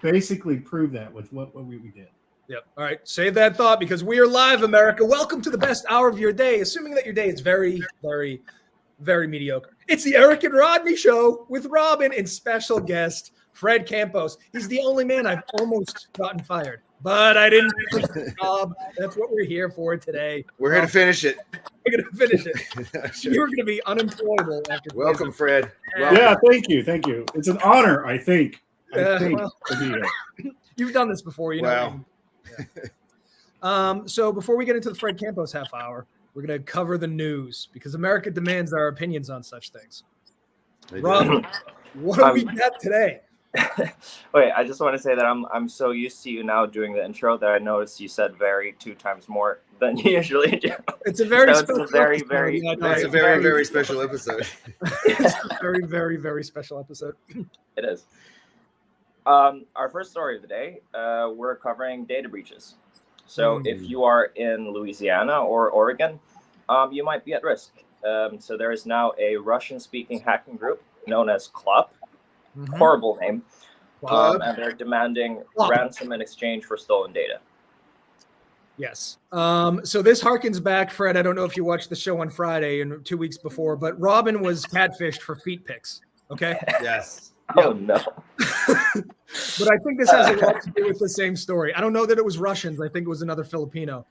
basically prove that with what we did. Yep. All right. Save that thought because we are live, America. Welcome to the best hour of your day, assuming that your day is very, very, very mediocre. It's the Eric and Rodney show with Robin and special guest Fred Campos. He's the only man I've almost gotten fired, but I didn't finish the job. That's what we're here for today. We're here to finish it. We're going to finish it. Sure. You're going to be unemployable after. Welcome, Fred. Welcome. Yeah, thank you. It's an honor, I think. To be here. You've done this before, you know. Wow. So before we get into the Fred Campos half hour, we're going to cover the news because America demands our opinions on such things. Rob, what do we got today? Wait, I just want to say that I'm so used to you now doing the intro that I noticed you said "very" 2 times more than you usually do. It's a very special It's a very special episode. It's a very, very, very special episode. It is. Our first story of the day, we're covering data breaches. So if you are in Louisiana or Oregon, you might be at risk. So there is now a Russian-speaking hacking group known as CLOP. Horrible name. And they're demanding ransom in exchange for stolen data. Yes. So this harkens back, Fred. I don't know if you watched the show on Friday and 2 weeks before, but Robin was catfished for feet pics. Okay. Yes. Oh, no. But I think this has a lot to do with the same story. I don't know that it was Russians. I think it was another Filipino.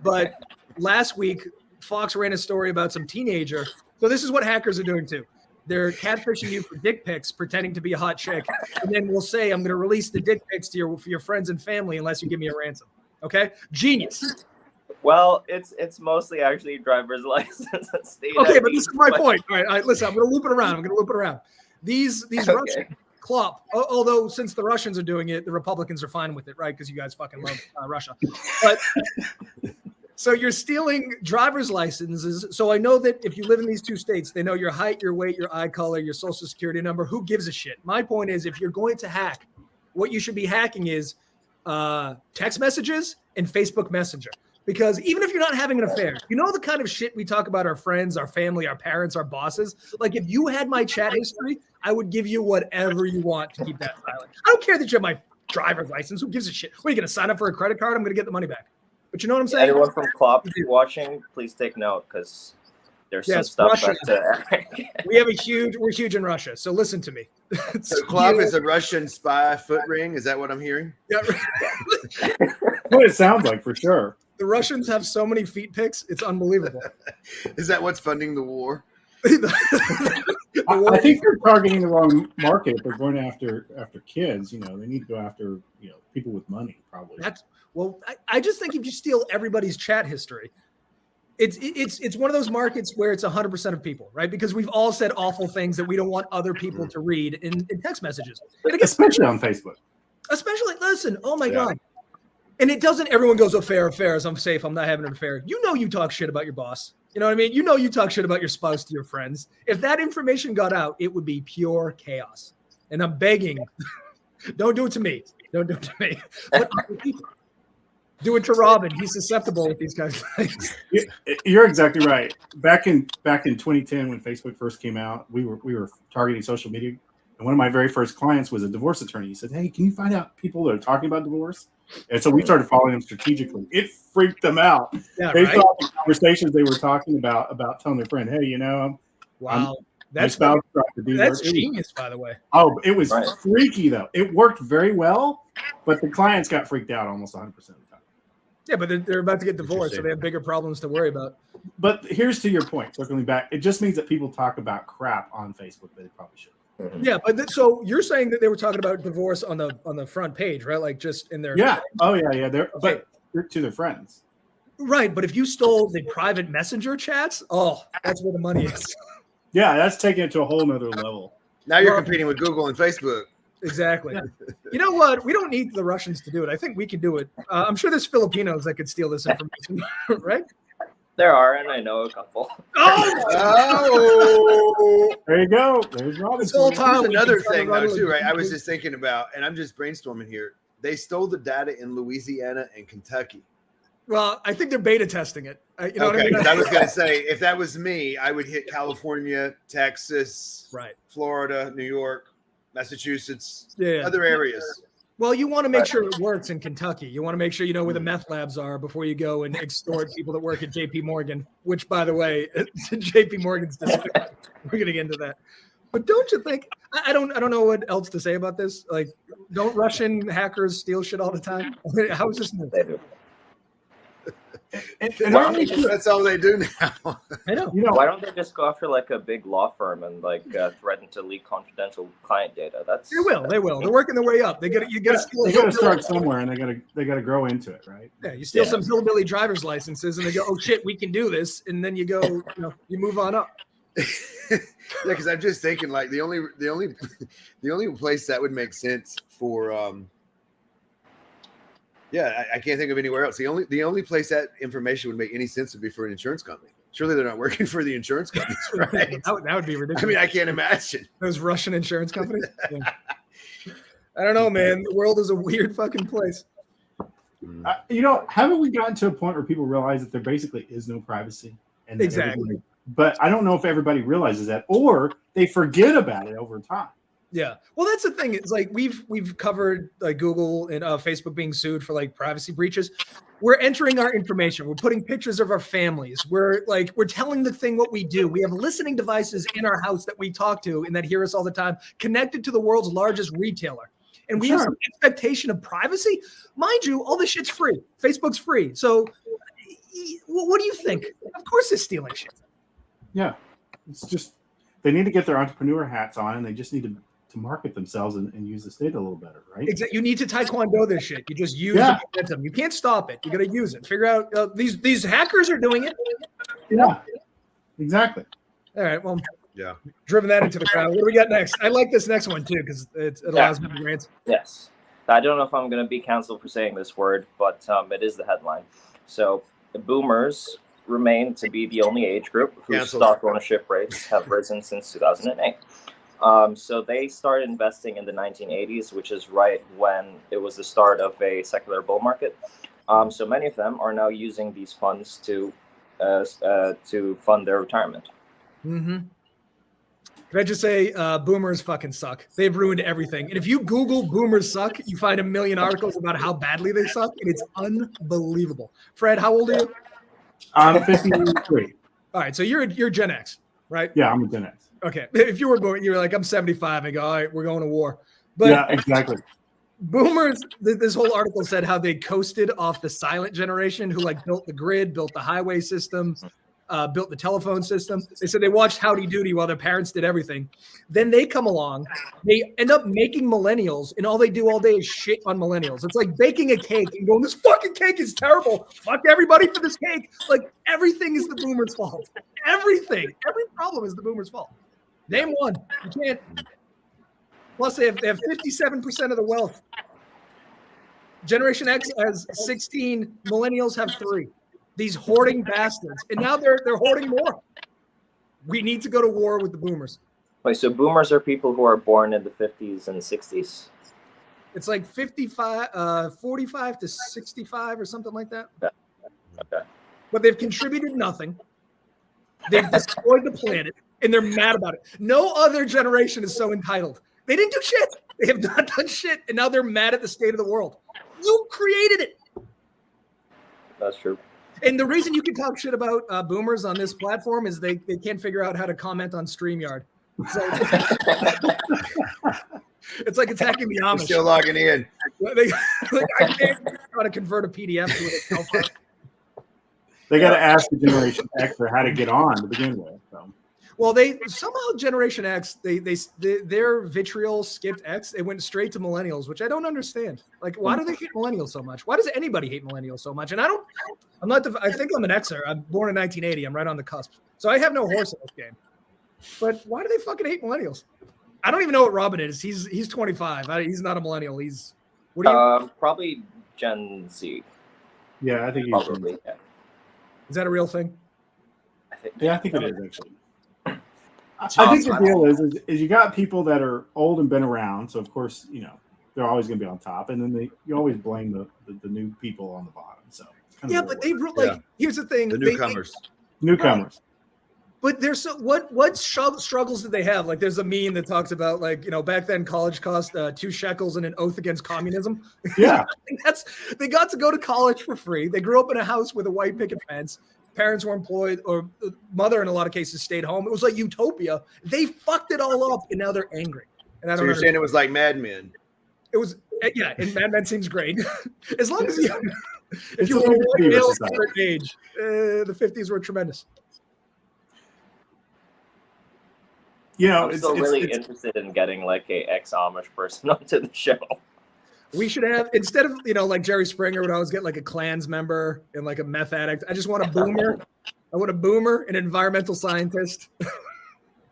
But last week, Fox ran a story about some teenager. So this is what hackers are doing too. They're catfishing you for dick pics, pretending to be a hot chick. And then we'll say, I'm going to release the dick pics to your friends and family unless you give me a ransom. Okay? Genius. Well, it's mostly actually driver's license and state Okay, ID, but this is my point. All right, listen, I'm going to loop it around. These Russian CLOP, although since the Russians are doing it, the Republicans are fine with it, right? Because you guys fucking love Russia. But so you're stealing driver's licenses. So I know that if you live in these 2 states, they know your height, your weight, your eye color, your social security number. Who gives a shit? My point is, if you're going to hack, what you should be hacking is text messages and Facebook Messenger. Because even if you're not having an affair, you know the kind of shit we talk about our friends, our family, our parents, our bosses. Like if you had my chat history, I would give you whatever you want to keep that silent. I don't care that you have my driver's license. Who gives a shit? What, are you going to sign up for a credit card? I'm going to get the money back. But you know what I'm saying? Anyone from CLOP watching, please take note because there's some stuff Russia. that We're huge in Russia. So listen to me. So CLOP is a Russian spy foot ring. Is that what I'm hearing? Yeah. What it sounds like for sure. The Russians have so many feet pics. It's unbelievable. Is that what's funding the war? I think they're targeting the wrong market if they're going after kids. You know, they need to go after people with money probably. I just think if you steal everybody's chat history, it's one of those markets where it's 100% of people, right? Because we've all said awful things that we don't want other people to read in text messages. Especially on Facebook. Listen, oh my God. And it doesn't, everyone goes, affairs, I'm safe, I'm not having an affair. You know you talk shit about your boss. You know what I mean? You know you talk shit about your spouse to your friends. If that information got out, it would be pure chaos. And I'm begging, don't do it to me. Don't do it to me. But do it to Robin. He's susceptible with these kinds of things. You're exactly right. Back in 2010 when Facebook first came out, we were targeting social media. And one of my very first clients was a divorce attorney. He said, hey, can you find out people that are talking about divorce? And so we started following them strategically. It freaked them out. Yeah, they right? thought the conversations they were talking about telling their friend, hey, That's spouse tried to do that's work. genius, by the way. Oh, it was freaky, though. It worked very well, but the clients got freaked out almost 100% of the time. Yeah, but they're about to get divorced, so they have bigger problems to worry about. But here's to your point, circling back. It just means that people talk about crap on Facebook that they probably shouldn't. Yeah, but so you're saying that they were talking about divorce on the front page, right? Like just in their They're to their friends, right? But if you stole the private messenger chats, that's where the money is. Yeah, that's taking it to a whole nother level. Now you're competing with Google and Facebook. Exactly. You know what? We don't need the Russians to do it. I think we can do it. I'm sure there's Filipinos that could steal this information, right? There are, and I know a couple. Oh, there you go. There's Robin. This whole time, There's another thing though too, right? I was just thinking about, and I'm just brainstorming here. They stole the data in Louisiana and Kentucky. Well, I think they're beta testing it. You know what I mean? I was going to say, if that was me, I would hit California, Texas, right, Florida, New York, Massachusetts, yeah, other areas. Well, you want to make sure it works in Kentucky. You want to make sure you know where the meth labs are before you go and extort people that work at JP Morgan, which, by the way, JP Morgan's despicable. We're going to get into that. But don't you think, I don't know what else to say about this. Like, don't Russian hackers steal shit all the time? How is this new? They do. That's all they do now. I know. Why don't they just go after like a big law firm and like threaten to leak confidential client data? They will. They're working their way up. They got to start somewhere, and they got to grow into it, right? Yeah, you steal some hillbilly driver's licenses, and they go, "Oh shit, we can do this," and then you go, you move on up. Yeah, because I'm just thinking like the only place that would make sense for I can't think of anywhere else. The only place that information would make any sense would be for an insurance company. Surely they're not working for the insurance companies, right? that would be ridiculous. I mean, I can't imagine those Russian insurance companies. Yeah. I don't know, man. The world is a weird fucking place. Haven't we gotten to a point where people realize that there basically is no privacy? And exactly. But I don't know if everybody realizes that, or they forget about it over time. Yeah. Well, that's the thing. It's like we've covered like Google and Facebook being sued for like privacy breaches. We're entering our information. We're putting pictures of our families. We're telling the thing what we do. We have listening devices in our house that we talk to and that hear us all the time, connected to the world's largest retailer. And we have some expectation of privacy. Mind you, all this shit's free. Facebook's free. So what do you think? Of course they're stealing shit. Yeah. It's just they need to get their entrepreneur hats on, and they just need to market themselves and use this data a little better, right? Exactly. You need to taekwondo this shit. You just use the momentum. You can't stop it. You got to use it. Figure out these hackers are doing it. Yeah, exactly. All right. Well, driven that into the crowd. What do we got next? I like this next one too because it allows me to rant. Yes. I don't know if I'm going to be canceled for saying this word, but it is the headline. So the boomers remain to be the only age group whose stock ownership rates have risen since 2008. So they started investing in the 1980s, which is right when it was the start of a secular bull market. So many of them are now using these funds to fund their retirement. Mm-hmm. Can I just say, boomers fucking suck. They've ruined everything. And if you Google boomers suck, you find a million articles about how badly they suck, and it's unbelievable. Fred, how old are you? I'm 53. All right, so you're Gen X, right? Yeah, I'm a Gen X. Okay. If you were born, you were like, I'm 75. I go, all right, we're going to war. But yeah, exactly. Boomers, this whole article said how they coasted off the silent generation who like built the grid, built the highway system, built the telephone system. They said they watched Howdy Doody while their parents did everything. Then they come along, they end up making millennials, and all they do all day is shit on millennials. It's like baking a cake and going, this fucking cake is terrible. Fuck everybody for this cake. Like everything is the boomers' fault. Everything. Every problem is the boomers' fault. Name one. You can't. Plus, they have 57% of the wealth. Generation X has 16. Millennials have 3. These hoarding bastards. And now they're hoarding more. We need to go to war with the boomers. Wait, so boomers are people who are born in the 50s and 60s? It's like 45 to 65 or something like that. Okay. But they've contributed nothing. They've destroyed the planet, and they're mad about it. No other generation is so entitled. They didn't do shit. They have not done shit, and now they're mad at the state of the world. You created it. That's true. And the reason you can talk shit about boomers on this platform is they can't figure out how to comment on StreamYard. So it's like attacking the Amish. Still logging in. I can't try to convert a PDF to a cell phone. They got to ask the Generation X for how to get on to begin with. So. Well, they somehow Generation X, their vitriol skipped X. It went straight to millennials, which I don't understand. Like, why do they hate millennials so much? Why does anybody hate millennials so much? And I think I'm an Xer. I'm born in 1980. I'm right on the cusp. So I have no horse in this game. But why do they fucking hate millennials? I don't even know what Robin is. He's 25. He's not a millennial. What are you? Probably Gen Z. Yeah, I think probably. Yeah. Is that a real thing? I think it is actually. I think the deal is you got people that are old and been around, so of course they're always going to be on top, and then you always blame the new people on the bottom. So but they here's the thing: the newcomers. Newcomers. But there's what struggles did they have? Like, there's a meme that talks about, like, you know, back then college cost 2 shekels and an oath against communism. Yeah. They got to go to college for free. They grew up in a house with a white picket fence. Parents were employed, or mother in a lot of cases stayed home. It was like utopia. They fucked it all up, and now they're angry. And I don't. So you're saying it was like Mad Men? It was, yeah. And Mad Men seems great, as long as you, if It's you a were little male society. at a certain age, the 50s were tremendous. You know, I'm still really interested in getting like a ex-Amish person onto the show. We should have, instead of, you know, like Jerry Springer would always get like a Klans member and like a meth addict. I just want a boomer. I want a boomer, an environmental scientist.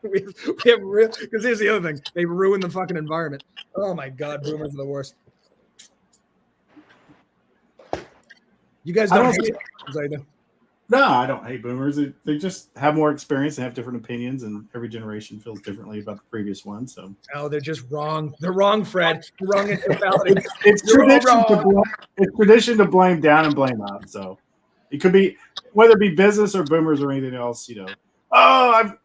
we have real, because here's the other thing. They ruin the fucking environment. Oh my God, boomers are the worst. You guys don't hate boomers either. No, I don't hate boomers. They just have more experience and have different opinions, and every generation feels differently about the previous one. So, Oh, they're just wrong. They're wrong, Fred. You're wrong in totality. it's You're all tradition to wrong. blame, it's tradition to blame down and blame up. So it could be whether it be business or boomers or anything else. You know, I'm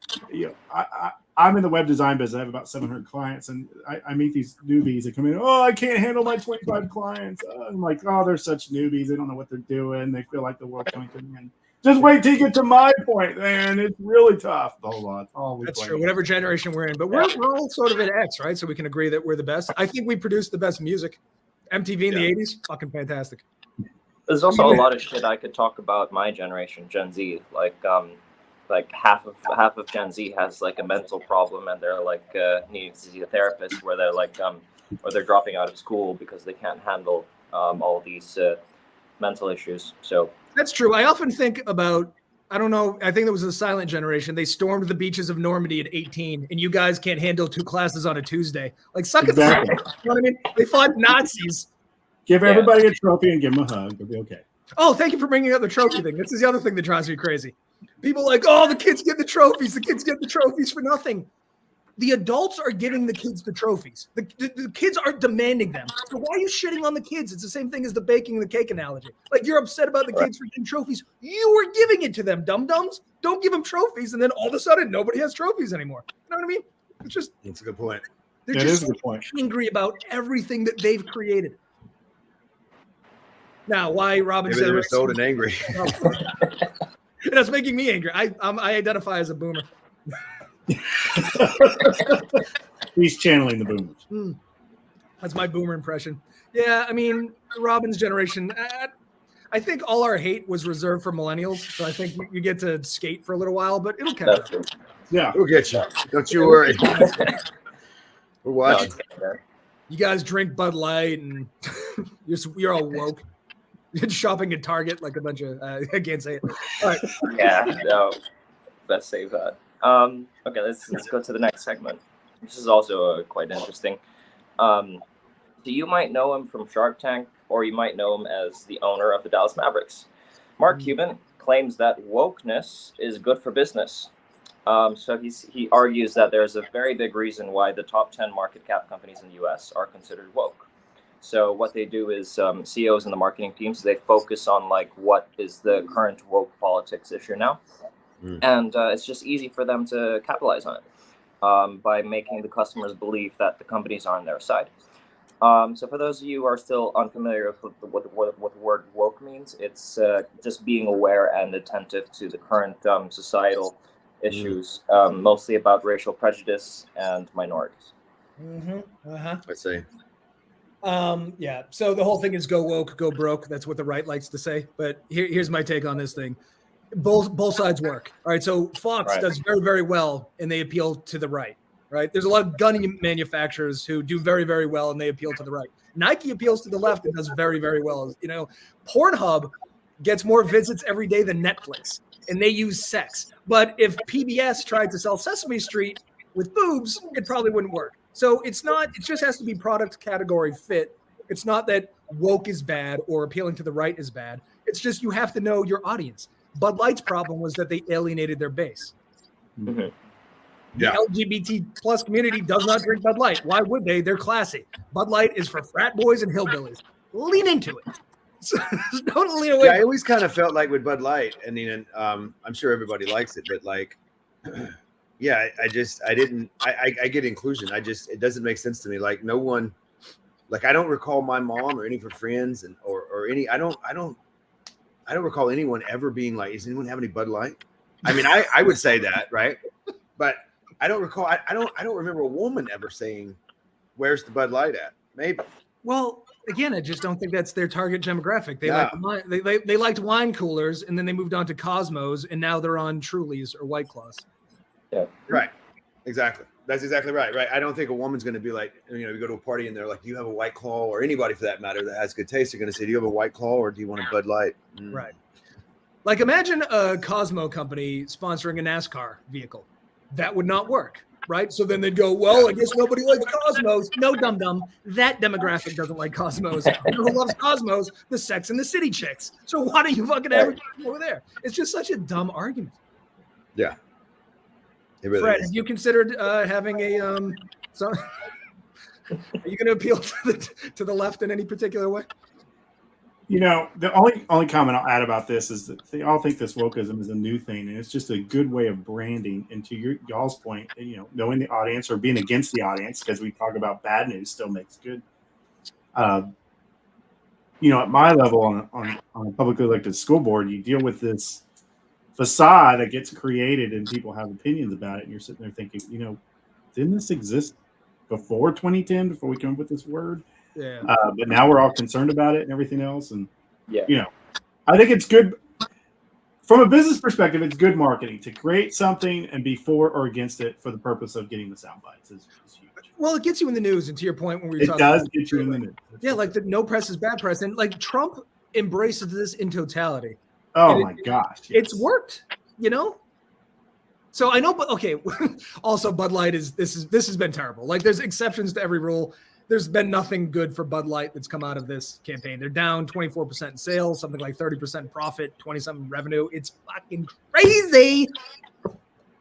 in the web design business. I have about 700 clients, and I meet these newbies that come in. Oh, I can't handle my 25 clients. I'm like, oh, they're such newbies. They don't know what they're doing. They feel like the world's coming to an end. Just wait till you get to my point, man. It's really tough. The whole lot. That's true. Whatever generation we're in, but we're all sort of at X, right? So we can agree that we're the best. I think we produce the best music. MTV in the 80s, fucking fantastic. There's also a lot of shit I could talk about my generation, Gen Z. Like half of Gen Z has like a mental problem, and they're like needing to see a therapist, where they're like or they're dropping out of school because they can't handle all these mental issues. So that's true. I often think about, I don't know, I think it was the silent generation. They stormed the beaches of Normandy at 18, and you guys can't handle 2 classes on a Tuesday. Like, suck it. Exactly. You know what I mean? They fought Nazis. Give everybody a trophy and give them a hug. It'll be okay. Oh, thank you for bringing up the trophy thing. This is the other thing that drives me crazy. People are like, oh, the kids get the trophies. The kids get the trophies for nothing. The adults are giving the kids the trophies. The kids aren't demanding them. So why are you shitting on the kids? It's the same thing as the baking and the cake analogy. Like, you're upset about the kids for getting trophies. You were giving it to them, dum-dums. Don't give them trophies, and then all of a sudden, nobody has trophies anymore. You know what I mean? It's just... That's a good point. They're That just is a good point. angry about everything that they've created. Now, why Robin Maybe they were said... sold and angry. That's making me angry. I identify as a boomer. He's channeling the boomers. That's my boomer impression. Yeah, I mean, Robin's generation, I think all our hate was reserved for millennials. So I think you get to skate for a little while, but it'll catch up. Yeah. We'll get you. Don't you worry. We're watching. You guys drink Bud Light, and you're all woke. You're shopping at Target like a bunch of, I can't say it. All right. yeah, no, let's save that. Okay, let's go to the next segment. This is also quite interesting. So you might know him from Shark Tank, or you might know him as the owner of the Dallas Mavericks. Mark Cuban claims that wokeness is good for business. So he argues that there's a very big reason why the top 10 market cap companies in the U.S. are considered woke. So what they do is CEOs and the marketing teams, they focus on like what is the current woke politics issue now. And it's just easy for them to capitalize on it by making the customers believe that the companies are on their side. So for those of you who are still unfamiliar with what the word woke means, it's just being aware and attentive to the current societal issues, mostly about racial prejudice and minorities. I say. Yeah. So the whole thing is go woke, go broke. That's what the right likes to say. But here's my take on this thing. Both sides work. All right. So Fox does very, very well, and they appeal to the right. Right. There's a lot of gun manufacturers who do very, very well, and they appeal to the right. Nike appeals to the left and does very, very well. You know, Pornhub gets more visits every day than Netflix, and they use sex. But if PBS tried to sell Sesame Street with boobs, it probably wouldn't work. So it's not, it just has to be product category fit. It's not that woke is bad or appealing to the right is bad. It's just you have to know your audience. Bud Light's problem was that they alienated their base. Yeah. The LGBT plus community does not drink Bud Light. Why would they? They're classy. Bud Light is for frat boys and hillbillies. Lean into it. So, don't lean away. Yeah, I always kind of felt like with Bud Light, and then I'm sure everybody likes it, but like Yeah, I get inclusion. It doesn't make sense to me. Like no one, like I don't recall my mom or any of her friends or any, I don't recall anyone ever being like, does anyone have any Bud Light? I mean, I would say that, right? But I don't recall, I don't remember a woman ever saying, where's the Bud Light at? Maybe. Well, again, I just don't think that's their target demographic. They Yeah. they liked wine coolers, and then they moved on to Cosmos, and now they're on Trulies or White Claws. Yeah. Right. Exactly. That's exactly right. Right. I don't think a woman's going to be like, you go to a party and they're like, do you have a White Claw? Or anybody for that matter that has good taste, they're going to say, do you have a White Claw or do you want a Bud Light? Mm. Right. Like imagine a Cosmo company sponsoring a NASCAR vehicle. That would not work. Right. So then they'd go, well, I guess nobody likes Cosmos. No, dum-dum. That demographic doesn't like Cosmos. You know who loves Cosmos? The Sex and the City chicks. So why don't you fucking advertise over there? It's just such a dumb argument. Yeah. It really Fred, is. have you considered having a so are you going to appeal to the left in any particular way? The only comment I'll add about this is that they all think this wokeism is a new thing, and it's just a good way of branding. And to y'all's point, knowing the audience or being against the audience, because we talk about bad news still makes good. At my level on a publicly elected school board, you deal with this facade that gets created and people have opinions about it, and you're sitting there thinking, didn't this exist before 2010, before we came up with this word? Yeah. But now we're all concerned about it and everything else. And, Yeah. I think it's good from a business perspective. It's good marketing to create something and be for or against it for the purpose of getting the sound bites is huge. Well, it gets you in the news. And to your point, when we were It talking does about get you in the news. yeah, like the no press is bad press. And like Trump embraces this in totality. Oh my gosh. Yes. It's worked, So I know, but okay. Also, Bud Light this has been terrible. Like there's exceptions to every rule. There's been nothing good for Bud Light that's come out of this campaign. They're down 24% in sales, something like 30% profit, 20-something revenue. It's fucking crazy.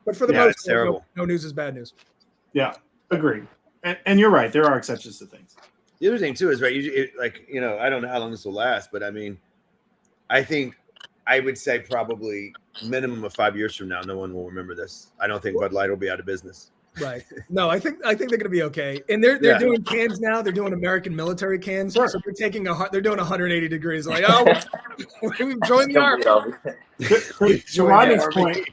But for the most it's part, terrible. no news is bad news. Yeah, agreed. And you're right. There are exceptions to things. The other thing too is right. I don't know how long this will last, but I mean, I think I would say probably minimum of 5 years from now, no one will remember this. I don't think Bud Light will be out of business. Right. No, I think they're going to be okay. And they're doing cans now. They're doing American military cans. Sure. So they're doing 180 degrees. Like, oh, we've joined the army. To Rodney's point,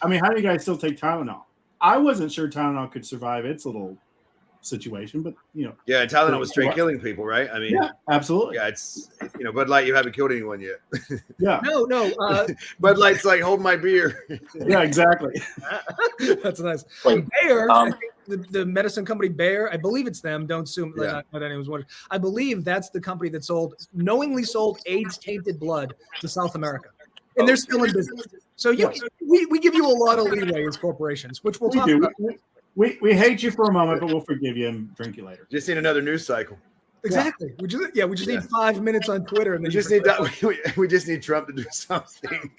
I mean, how do you guys still take Tylenol? I wasn't sure Tylenol could survive its little situation, but Yeah, and Tylenol was straight killing people, right? I mean, yeah, absolutely. yeah, it's Bud Light, you haven't killed anyone yet. Yeah, No. Bud Light's like, hold my beer. yeah, exactly. That's nice. Wait, Bayer, I think the medicine company Bayer, I believe it's them. Don't assume that anyone's wondering. I believe that's the company that knowingly sold AIDS tainted blood to South America, and they're still in business. So we give you a lot of leeway as corporations, which we'll talk about. We hate you for a moment, but we'll forgive you and drink you later. Just need another news cycle. Exactly. We just need 5 minutes on Twitter, and then We just need Trump to do something.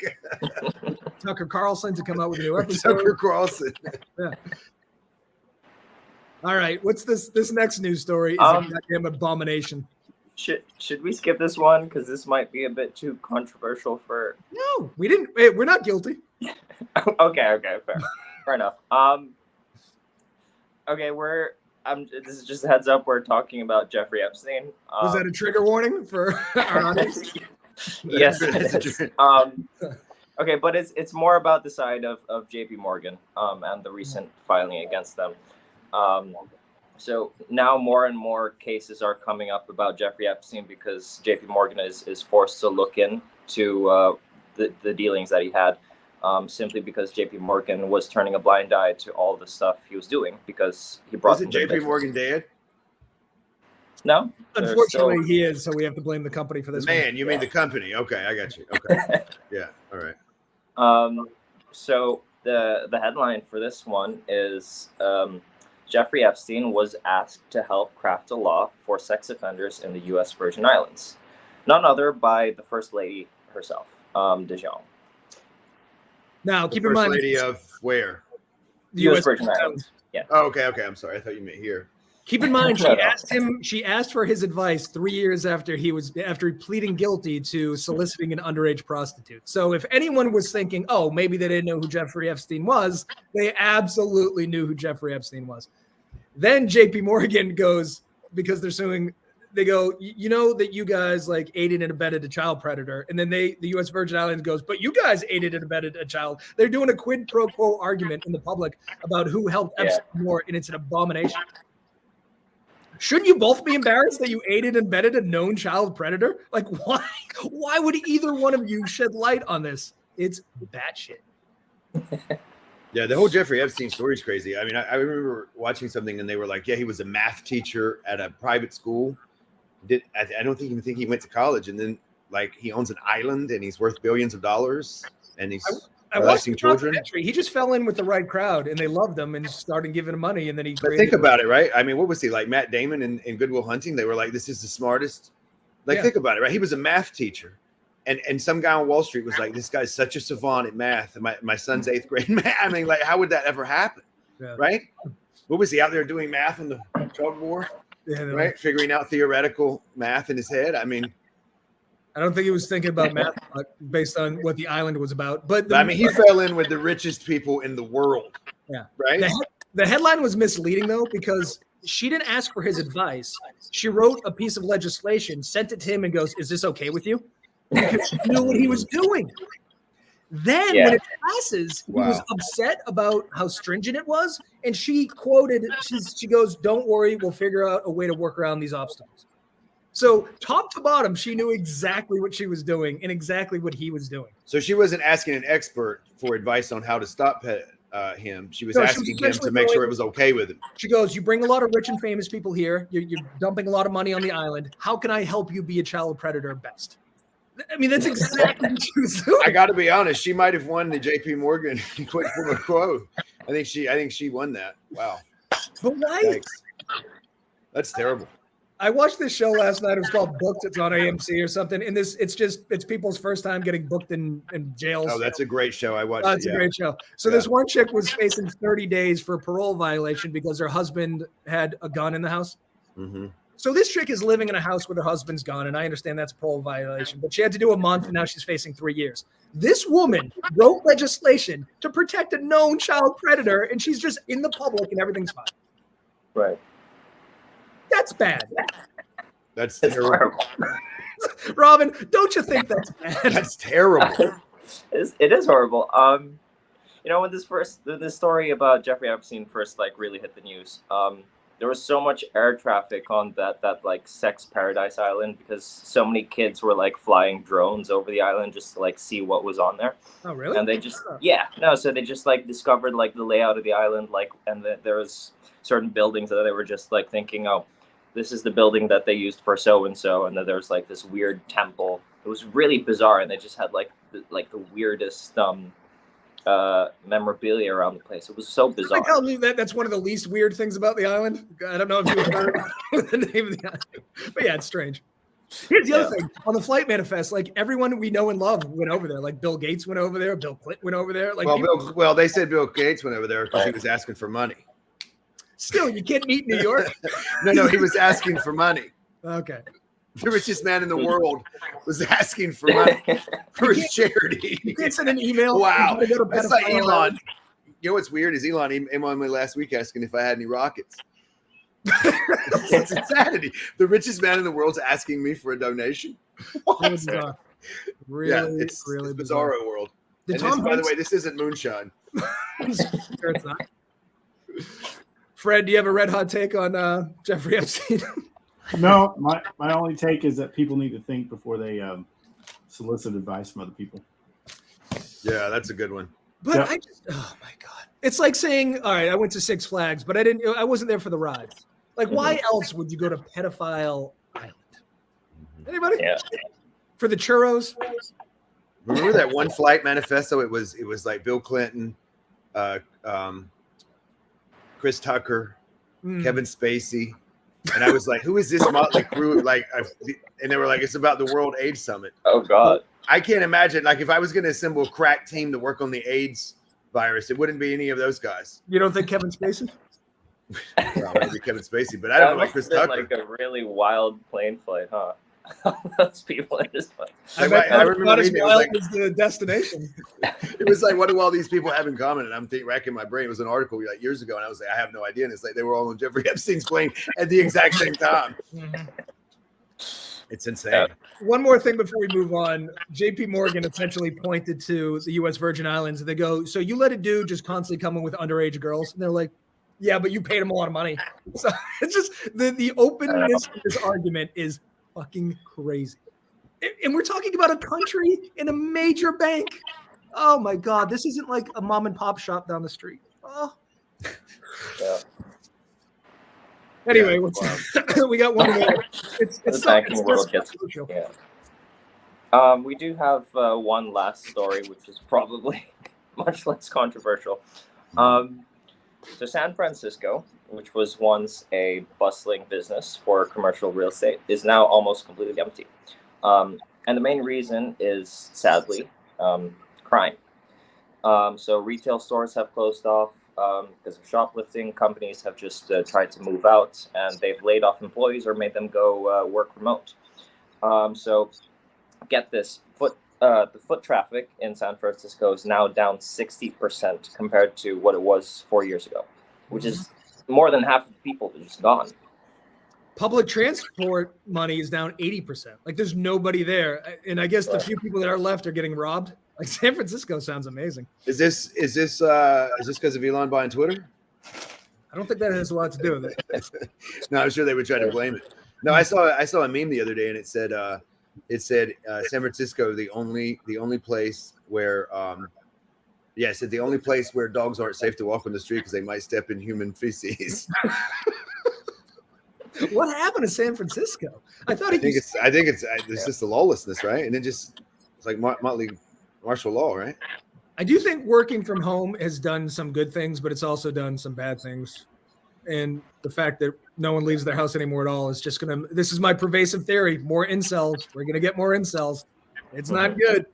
Tucker Carlson to come out with a new episode. Tucker Carlson. Yeah. All right. What's this next news story? Is a goddamn abomination. Should we skip this one because this might be a bit too controversial for? No, we didn't. We're not guilty. Okay, fair enough. Okay, this is just a heads up. We're talking about Jeffrey Epstein. Was that a trigger warning for our audience? Yes. Okay, but it's more about the side of JP Morgan and the recent filing against them. So now more and more cases are coming up about Jeffrey Epstein because JP Morgan is forced to look into the dealings that he had. Simply because JP Morgan was turning a blind eye to all the stuff he was doing because he brought. Isn't JP Morgan dead? No. Unfortunately, he is, so we have to blame the company for this. You mean the company? Okay, I got you. Okay. Yeah. All right. So the headline for this one is Jeffrey Epstein was asked to help craft a law for sex offenders in the U.S. Virgin Islands, none other by the First Lady herself, DeJong. Now, keep in First mind, lady of where? the U.S. Virgin Islands. Yeah. Oh, okay. I'm sorry. I thought you meant here. Keep in mind, she asked for his advice 3 years after pleading guilty to soliciting an underage prostitute. So if anyone was thinking, oh, maybe they didn't know who Jeffrey Epstein was, they absolutely knew who Jeffrey Epstein was. Then JP Morgan goes, because they're suing, they go, you know that you guys like aided and abetted a child predator. And then the U.S. Virgin Islands goes, but you guys aided and abetted a child. They're doing a quid pro quo argument in the public about who helped Epstein more, and it's an abomination. Shouldn't you both be embarrassed that you aided and abetted a known child predator? Like, why would either one of you shed light on this? It's batshit. Yeah, the whole Jeffrey Epstein story is crazy. I mean, I remember watching something and they were like, yeah, he was a math teacher at a private school. I don't even think he went to college. And then like he owns an island and he's worth billions of dollars and he's molesting children. He just fell in with the right crowd and they loved him and started giving him money. And then But think about it, right? I mean, what was he like? Matt Damon in Good Will Hunting? They were like, this is the smartest. Like, think about it, right? He was a math teacher. And some guy on Wall Street was like, this guy's such a savant at math. And my son's 8th grade math. I mean, like, how would that ever happen? Yeah. Right? What was he out there doing math on the chalkboard? Yeah, right? Figuring out theoretical math in his head. I mean, I don't think he was thinking about math based on what the island was about. But I mean, he fell in with the richest people in the world. Yeah. Right? The headline was misleading, though, because she didn't ask for his advice. She wrote a piece of legislation, sent it to him, and goes, is this okay with you? Because she knew what he was doing. Then when it passes, he was upset about how stringent it was. And she quoted, she goes, don't worry, we'll figure out a way to work around these obstacles. So top to bottom, she knew exactly what she was doing and exactly what he was doing. So she wasn't asking an expert for advice on how to stop him. She was asking him to make sure it was okay with him. She goes, you bring a lot of rich and famous people here. You're dumping a lot of money on the island. How can I help you be a child predator best? I mean, that's exactly what she was doing. I got to be honest. She might have won the JP Morgan quid pro quo. I think she won that. Wow. But why? Thanks. That's terrible. I watched this show last night. It was called Booked. It's on AMC or something. And it's people's first time getting booked in jails. Oh, that's a great show. I watched. It's a great show. So this one chick was facing 30 days for a parole violation because her husband had a gun in the house. Mm-hmm. So this chick is living in a house with her husband's gone, and I understand that's a parole violation, but she had to do a month, and now she's facing 3 years. This woman wrote legislation to protect a known child predator, and she's just in the public, and everything's fine. Right. That's bad. That's terrible. Robin, don't you think that's bad? That's terrible. It is horrible. You know, when this story about Jeffrey Epstein first really hit the news, there was so much air traffic on that like sex paradise island because so many kids were like flying drones over the island just to like see what was on there. Oh, really? And they just so they just like discovered like the layout of the island, and there was certain buildings that they were just like thinking, oh, this is the building that they used for so and so, and then there's like this weird temple. It was really bizarre, and they just had like the weirdest memorabilia around the place. It was so bizarre. That's one of the least weird things about the island. I don't know if you've heard the name of the island, but yeah, it's strange. Here's the other thing on the flight manifest: like everyone we know and love went over there. Like Bill Gates went over there, Bill Clinton went over there. Like they said Bill Gates went over there because he was asking for money. Still, you can't meet New York. No, he was asking for money. Okay. The richest man in the world was asking for money for his charity. You can't send an email. Wow. That's like Elon. You know what's weird is Elon emailed me last week asking if I had any rockets. It's insanity. The richest man in the world's asking me for a donation. Really, it's really bizarro world. By the way, this isn't moonshine. Sure it's not. Fred, do you have a red hot take on Jeffrey Epstein? No, my only take is that people need to think before they solicit advice from other people. Yeah, that's a good one. But oh my God. It's like saying, all right, I went to Six Flags, but I wasn't there for the ride. Like, why else would you go to Pedophile Island? Anybody? Yeah. For the churros? Remember that one flight manifesto? It was like Bill Clinton, Chris Tucker, Kevin Spacey. And I was like, who is this motley crew? And they were like, it's about the World AIDS Summit. Oh, God. I can't imagine. Like, if I was going to assemble a crack team to work on the AIDS virus, it wouldn't be any of those guys. You don't think Kevin Spacey? Well, maybe Kevin Spacey, but I don't know like Chris been Tucker. like a really wild plane flight, huh? Those people in this one. I Like, bet I not, remember not as reading it was wild like- as the destination. It was like, what do all these people have in common? And I'm racking my brain. It was an article like years ago, and I was like, I have no idea. And it's like they were all on Jeffrey Epstein's plane at the exact same time. Mhm. It's insane. One more thing before we move on. JP Morgan essentially pointed to the U.S. Virgin Islands, and they go, so you let a dude just constantly come in with underage girls? And they're like, yeah, but you paid him a lot of money. So it's just the openness of this argument is fucking crazy. And we're talking about a country in a major bank. Oh my God, this isn't like a mom and pop shop down the street. Oh. Yeah. Anyway, Yeah, we got one more. It's The so- banking it's world just gets controversial. yeah. We do have one last story, which is probably much less controversial. So San Francisco, which was once a bustling business for commercial real estate, is now almost completely empty. And the main reason is, sadly, crime. So retail stores have closed off because of shoplifting. Companies have just tried to move out, and they've laid off employees or made them go work remote. So get this, the foot traffic in San Francisco is now down 60% compared to what it was 4 years ago, which is more than half of the people are just gone. Public transport money is down 80%. Like there's nobody there. And I guess the few people that are left are getting robbed. Like San Francisco sounds amazing. Is this because of Elon buying Twitter? I don't think that has a lot to do with it. No, I'm sure they would try to blame it. No, I saw a meme the other day, and it said San Francisco the only place where it said the only place where dogs aren't safe to walk on the street because they might step in human feces. What happened to San Francisco? I thought I think it's just the lawlessness, right? And it's like motley martial law, right? I do think working from home has done some good things, but it's also done some bad things. And the fact that no one leaves their house anymore at all is just this is my pervasive theory. More incels. We're going to get more incels. It's not good.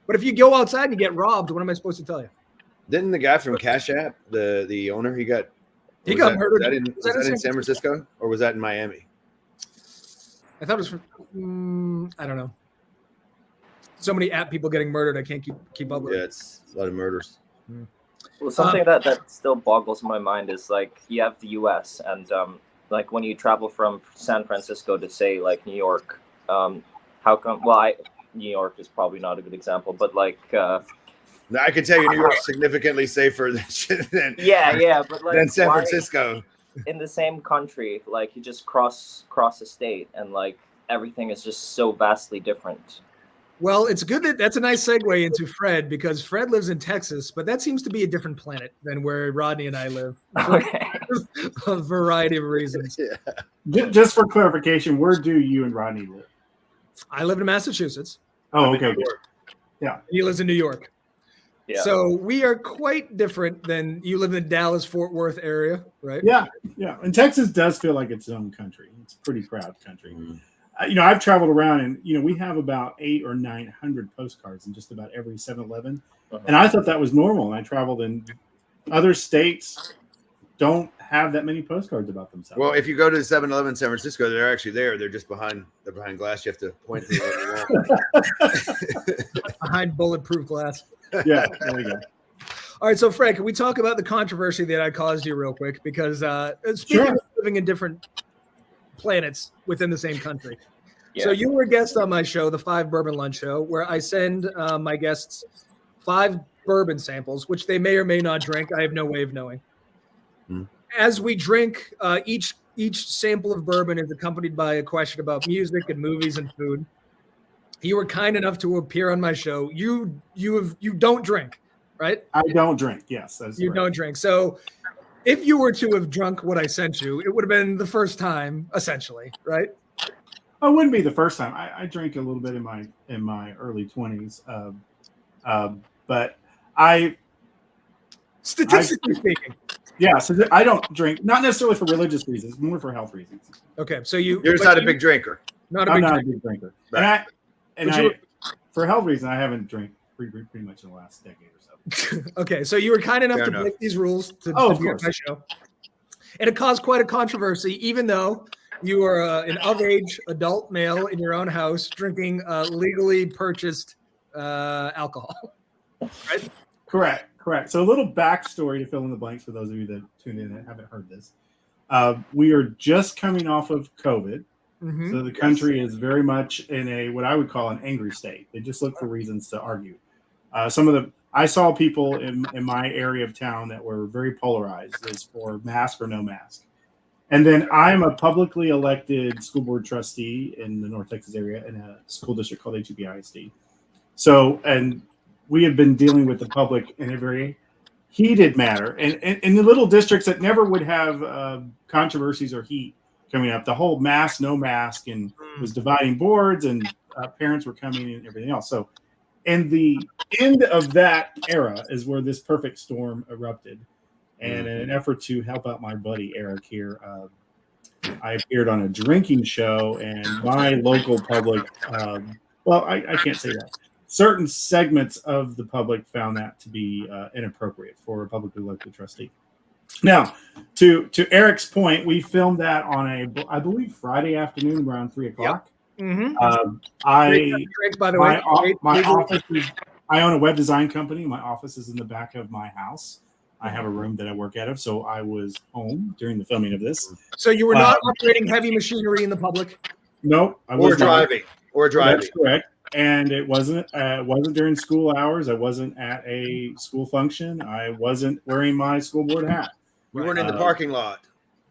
But if you go outside and you get robbed, what am I supposed to tell you? Didn't the guy from Cash App, the owner, he got murdered. Was that in San Francisco or was that in Miami? I thought it was from, I don't know. So many app people getting murdered. I can't keep up with Yeah, it. it's a lot of murders. Well, something that still boggles my mind is like you have the U.S. and like when you travel from San Francisco to say like New York, how come? Well, New York is probably not a good example, but like Now, I can tell you, New York's significantly safer than but like than San why Francisco. in the same country, like you just cross a state and like everything is just so vastly different. Well, it's good that's a nice segue into Fred because Fred lives in Texas, but that seems to be a different planet than where Rodney and I live Okay. for a variety of reasons. Just for clarification, where do you and Rodney live? I live in Massachusetts. Oh, okay. He lives in New York. Yeah. So we are quite different than you live in the Dallas-Fort Worth area, right? Yeah. And Texas does feel like its own country. It's a pretty proud country. I've traveled around and, we have about 800 or 900 postcards in just about every 7-Eleven. And I thought that was normal. And I traveled in other states don't have that many postcards about themselves. Well, if you go to the 7-Eleven in San Francisco, they're actually there. They're just behind glass. You have to point to them. Behind bulletproof glass. Yeah, there you go. All right, so Frank, can we talk about the controversy that I caused you real quick? Because speaking of living in different planets within the same country. Yeah. So you were a guest on my show, the 5 Bourbon Lunch Show, where I send my guests 5 bourbon samples, which they may or may not drink. I have no way of knowing. As we drink, each sample of bourbon is accompanied by a question about music and movies and food. You were kind enough to appear on my show. You don't drink, right? I don't drink. Yes, that's you right. don't drink. So if you were to have drunk what I sent you, it would have been the first time, essentially, right? It wouldn't be the first time. I drank a little bit in my early 20s, but statistically speaking. Yeah, so I don't drink, not necessarily for religious reasons, more for health reasons. Okay, so you're just not a big drinker. Not a I'm big not drinker. a big drinker. Right. For health reasons, I haven't drank pretty much in the last decade or so. Okay, so you were kind enough Fair to enough. break these rules to of be on course. my show. And it caused quite a controversy, even though you are an of-age adult male in your own house drinking legally purchased alcohol. Right? Correct. So a little backstory to fill in the blanks for those of you that tuned in and haven't heard this. We are just coming off of COVID. Mm-hmm. So the country is very much in a what I would call an angry state. They just look for reasons to argue. I saw people in my area of town that were very polarized as for mask or no mask. And then I'm a publicly elected school board trustee in the North Texas area in a school district called HEB-ISD. So, and we have been dealing with the public in a very heated matter. And in the little districts that never would have controversies or heat coming up, the whole mask, no mask, and was dividing boards, and parents were coming in and everything else. So, and the end of that era is where this perfect storm erupted. And in an effort to help out my buddy Eric here, I appeared on a drinking show, and my local public, I can't say that. Certain segments of the public found that to be inappropriate for a publicly elected trustee. Now, to Eric's point, we filmed that on I believe Friday afternoon around 3 o'clock. Yep. Mm-hmm. By the way, my office is, I own a web design company. My office is in the back of my house. I have a room that I work out of, so I was home during the filming of this. So you were not operating heavy machinery in the public? Nope. Or driving. That's correct. And it wasn't during school hours. I wasn't at a school function. I wasn't wearing my school board hat. You weren't in the parking lot.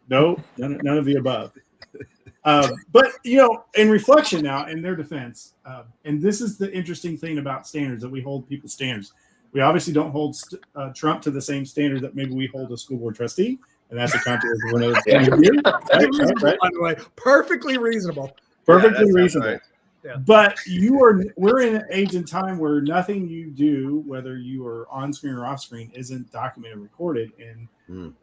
No, none of the above. But, in reflection now, in their defense, and this is the interesting thing about standards, that we hold people's standards. We obviously don't hold Trump to the same standard that maybe we hold a school board trustee, and that's a controversial one of the right. By the way, perfectly reasonable. Perfectly reasonable. Right. Yeah. But we're in an age and time where nothing you do, whether you are on screen or off screen, isn't documented and recorded. And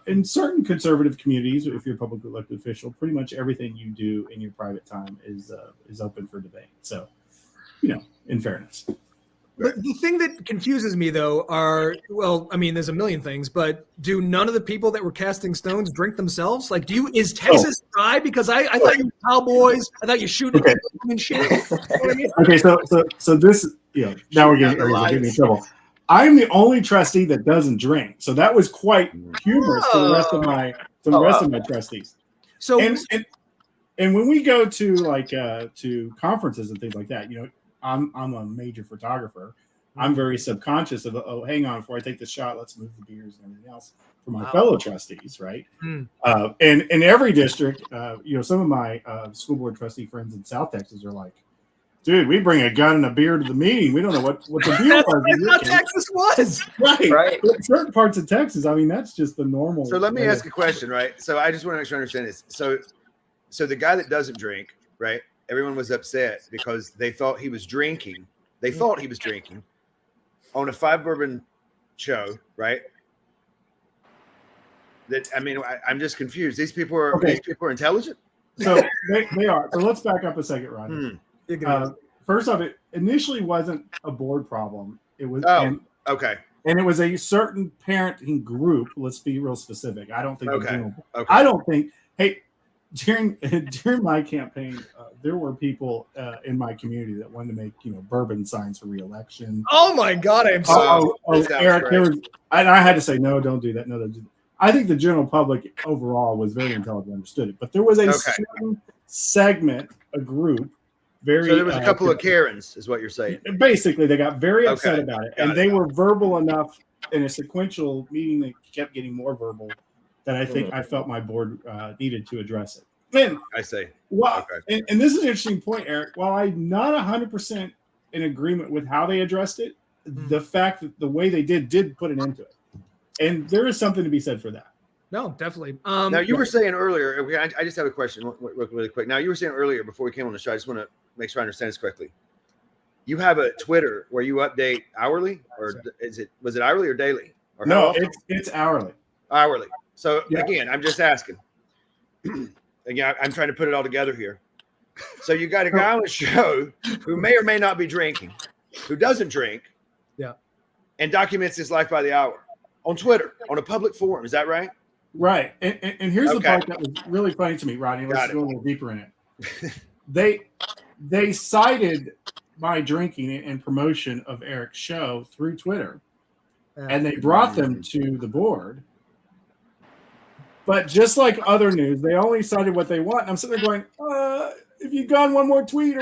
in certain conservative communities, if you're a publicly elected official, pretty much everything you do in your private time is open for debate. So, in fairness. The thing that confuses me, though, there's a million things, but do none of the people that were casting stones drink themselves? Like, is Texas dry? Because I thought you were cowboys. I thought you shoot at people and shit. You know what I mean? Okay, so this, now we're getting in trouble. I'm the only trustee that doesn't drink, so that was quite humorous to the rest of my trustees. So, and when we go to to conferences and things like that, I'm a major photographer. I'm very subconscious of, hang on, before I take this shot, let's move the beers and everything else for my fellow trustees, right? And in every district, some of my school board trustee friends in South Texas are like, dude, we bring a gun and a beer to the meeting. We don't know what the deal was. That's how Texas was. Right. Certain parts of Texas, that's just the normal. So let me ask a question, right? So I just want to make sure I understand this. So the guy that doesn't drink, right? Everyone was upset because they thought he was drinking. They thought he was drinking on a 5 bourbon show, right? I'm just confused. These people are intelligent. So they are. So let's back up a second, Rodney. First off, it initially wasn't a board problem. It was okay. And it was a certain parenting group. Let's be real specific. I don't think. Okay. I don't think. Hey. During my campaign, there were people in my community that wanted to make bourbon signs for re-election. Oh my God, I'm so Eric, and I had to say no, don't do that. No, don't do that. I think the general public overall was very intelligent, understood it, but there was a certain segment, a group, very. So there was a couple of Karens, is what you're saying. Basically, they got very upset about it, and they were verbal enough in a sequential meeting that kept getting more verbal. That I think I felt my board needed to address it. And I say, well, and this is an interesting point, Eric. While I'm not 100% in agreement with how they addressed it, the fact that the way they did put an end to it, and there is something to be said for that. No, definitely. Now you were saying earlier. I just have a question, really quick. Now you were saying earlier before we came on the show. I just want to make sure I understand this correctly. You have a Twitter where you update hourly, or was it hourly or daily? Or no, it's hourly. Hourly. So again, I'm just asking. Again, I'm trying to put it all together here. So you got a guy on the show who may or may not be drinking, who doesn't drink, and documents his life by the hour on Twitter, on a public forum. Is that right? Right. And here's the Okay. part that was really funny to me, Rodney. Let's Got it. go a little deeper in it. They cited my drinking and promotion of Eric's show through Twitter, and they brought them to the board. But just like other news, they only cited what they want. And I'm sitting there going, if you'd gone one more tweet,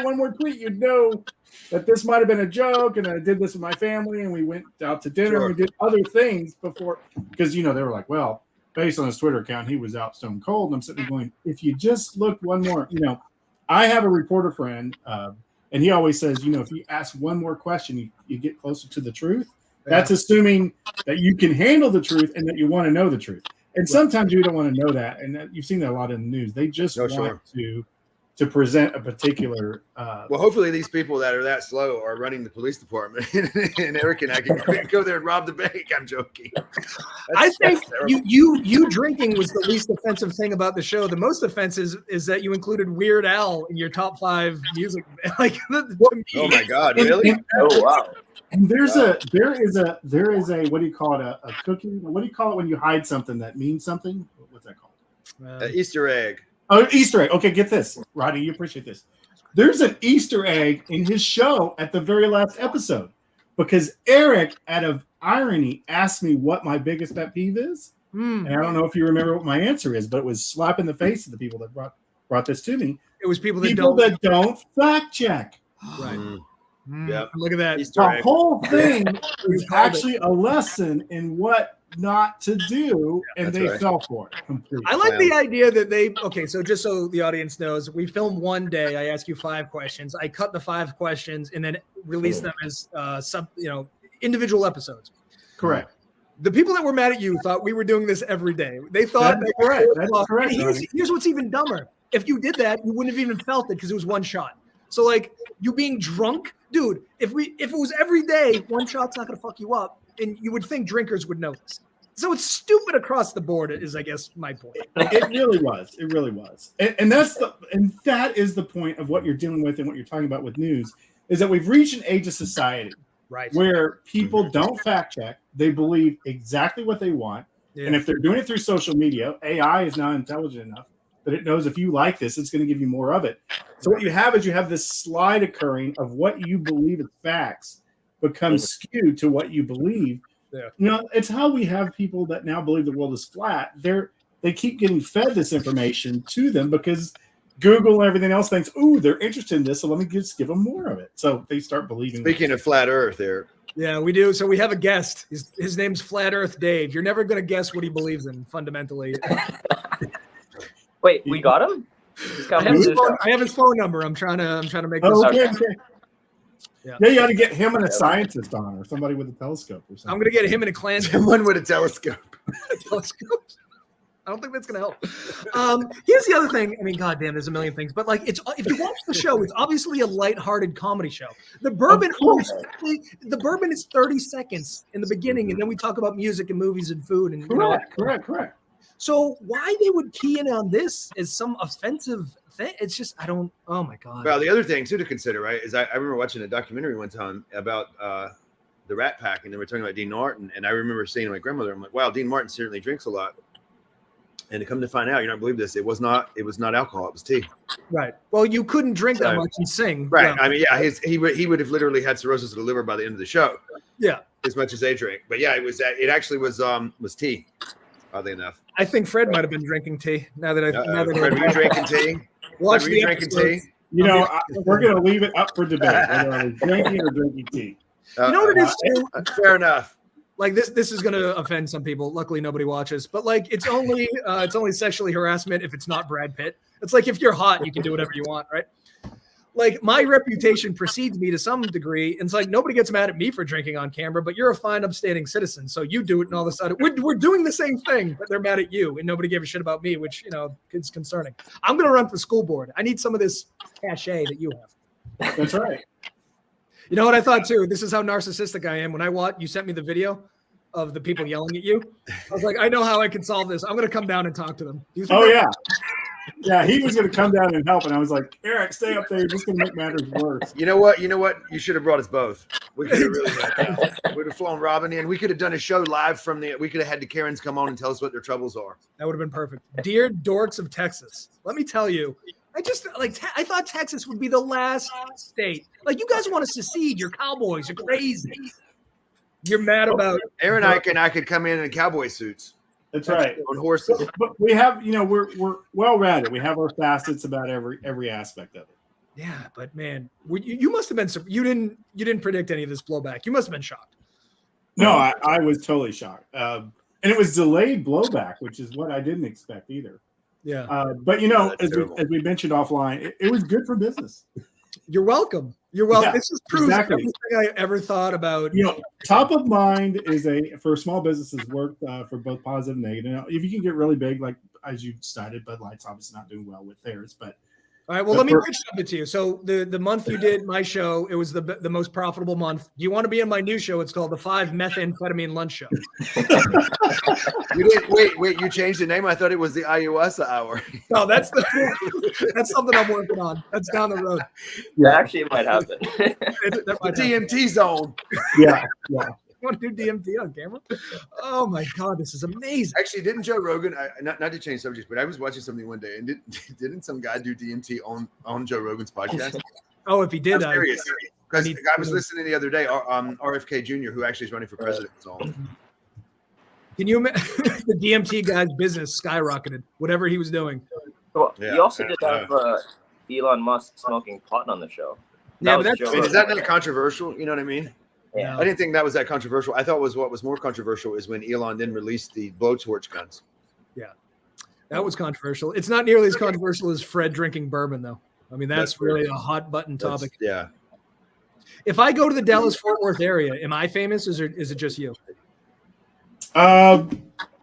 you'd know that this might have been a joke, and I did this with my family, and we went out to dinner, and we did other things before, because they were like, well, based on his Twitter account, he was out stone cold. And I'm sitting there going, if you just look one more, I have a reporter friend, and he always says, if you ask one more question, you get closer to the truth. Yeah. That's assuming that you can handle the truth and that you want to know the truth. And sometimes you don't want to know that, and you've seen that a lot in the news. They just want to present a particular. Well, hopefully these people that are that slow are running the police department, and Eric and I can go there and rob the bank. I'm joking. I think you drinking was the least offensive thing about the show. The most offensive is that you included Weird Al in your top 5 music. Like, oh my God, really? Oh wow. And there is a what do you call it, a cookie? What do you call it when you hide something that means something? What's that called? Easter egg. Oh, Easter egg. Okay, get this, Rodney. You appreciate this. There's an Easter egg in his show at the very last episode, because Eric, out of irony, asked me what my biggest pet peeve is, and I don't know if you remember what my answer is, but it was slap in the face of the people that brought this to me. It was people that don't fact check. Right. Yeah, look at that. The whole thing is actually a lesson in what not to do, and they fell for it completely. I like the idea that so just so the audience knows, we film one day. I ask you 5 questions. I cut the 5 questions and then release them as individual episodes. Correct. The people that were mad at you thought we were doing this every day. They thought that's correct. That's correct. Here's what's even dumber. If you did that, you wouldn't have even felt it because it was one shot. So like you being drunk, dude, if it was every day, one shot's not going to fuck you up. And you would think drinkers would know this. So it's stupid across the board is, I guess, my point. It really was. It really was. And that is the point of what you're dealing with and what you're talking about with news, is that we've reached an age of society where people don't fact check. They believe exactly what they want. Yeah. And if they're doing it through social media, AI is now intelligent enough that it knows if you like this, it's going to give you more of it. So what you have is this slide occurring of what you believe is facts becomes skewed to what you believe. Yeah. It's how we have people that now believe the world is flat. They keep getting fed this information to them because Google and everything else thinks, ooh, they're interested in this, so let me just give them more of it. So they start believing. Speaking of flat Earth, there. Yeah, we do. So we have a guest. His name's Flat Earth Dave. You're never going to guess what he believes in, fundamentally. Wait, we got him? I have his phone number. I'm trying to make this. Okay. Yeah, you got to get him and a scientist on, or somebody with a telescope or something. I'm going to get him and a clan. Someone with a telescope. I don't think that's going to help. Here's the other thing. I mean, goddamn, there's a million things, but like, if you watch the show, it's obviously a lighthearted comedy show. The bourbon is 30 seconds in the beginning, and then we talk about music and movies and food and correct. So why they would key in on this as some offensive thing? It's just oh my God. Well, the other thing too to consider, right, is I remember watching a documentary one time about the Rat Pack, and they were talking about Dean Martin, and I remember saying to my grandmother, I'm like, wow, Dean Martin certainly drinks a lot. And to come to find out, you don't believe this, it was not alcohol, it was tea. Right. Well, you couldn't drink that much and sing. Right. Yeah. I mean, yeah, he would have literally had cirrhosis of the liver by the end of the show. Yeah. As much as they drink. But yeah, it actually was tea, oddly enough. I think Fred might have been drinking tea. Now that Fred, were you drinking tea? Watch the drinking tea? We're going to leave it up for debate whether I was drinking or drinking tea. You know what it is too? Fair enough. Like this is going to offend some people. Luckily, nobody watches. But like, it's only sexually harassment if it's not Brad Pitt. It's like if you're hot, you can do whatever you want, right? Like my reputation precedes me to some degree. And it's like nobody gets mad at me for drinking on camera, but you're a fine, upstanding citizen, so you do it, and all of a sudden we're doing the same thing, but they're mad at you, and nobody gave a shit about me, which is concerning. I'm going to run for school board. I need some of this cachet that you have. That's right. You know what I thought too? This is how narcissistic I am. When you sent me the video of the people yelling at you, I was like, I know how I can solve this. I'm going to come down and talk to them. Yeah. Yeah, he was going to come down and help, and I was like, Eric, stay up there. You're just going to make matters worse. You know what? You should have brought us both. We could have really we'd have flown Robin in. We could have done a show live from the. We could have had the Karens come on and tell us what their troubles are. That would have been perfect. Dear dorks of Texas, let me tell you, I thought Texas would be the last state. Like, you guys want to secede. You're cowboys. You're crazy. You're mad about Aaron and I could come in cowboy suits. That's right. On horses. But we have, we're well-rounded. We have our facets about every aspect of it. Yeah, but man, you must have been. You didn't predict any of this blowback. You must have been shocked. No, I was totally shocked, and it was delayed blowback, which is what I didn't expect either. Yeah, but as we mentioned offline, it was good for business. You're welcome. You're welcome. Yeah, this is proves everything I ever thought about. Top of mind is for small businesses work for both positive and negative. If you can get really big, like as you cited, Bud Light's obviously not doing well with theirs, but. All right. Well, let me pitch something to you. So the month you did my show, it was the most profitable month. Do you want to be on my new show? It's called the 5 Methamphetamine Lunch Show. You did wait. You changed the name. I thought it was the ayahuasca hour. No, that's something I'm working on. That's down the road. That actually might happen. The DMT zone. Yeah. Want to do DMT on camera? Oh my God, this is amazing. Actually, didn't Joe Rogan? Not to change subjects, but I was watching something one day, and didn't some guy do DMT on Joe Rogan's podcast? Oh, if he did, I'm serious. Because I was listening the other day. RFK Jr., who actually is running for president, was on. Can you imagine the DMT guy's business skyrocketed? Whatever he was doing. Well, he also did have Elon Musk smoking pot on the show. Yeah, but is that not controversial? You know what I mean? Yeah. I didn't think that was that controversial. I thought what was more controversial is when Elon then released the blowtorch guns. Yeah, that was controversial. It's not nearly as controversial as Fred drinking bourbon, though. I mean, that's really a hot button topic. Yeah. If I go to the Dallas-Fort Worth area, am I famous, or is it just you? I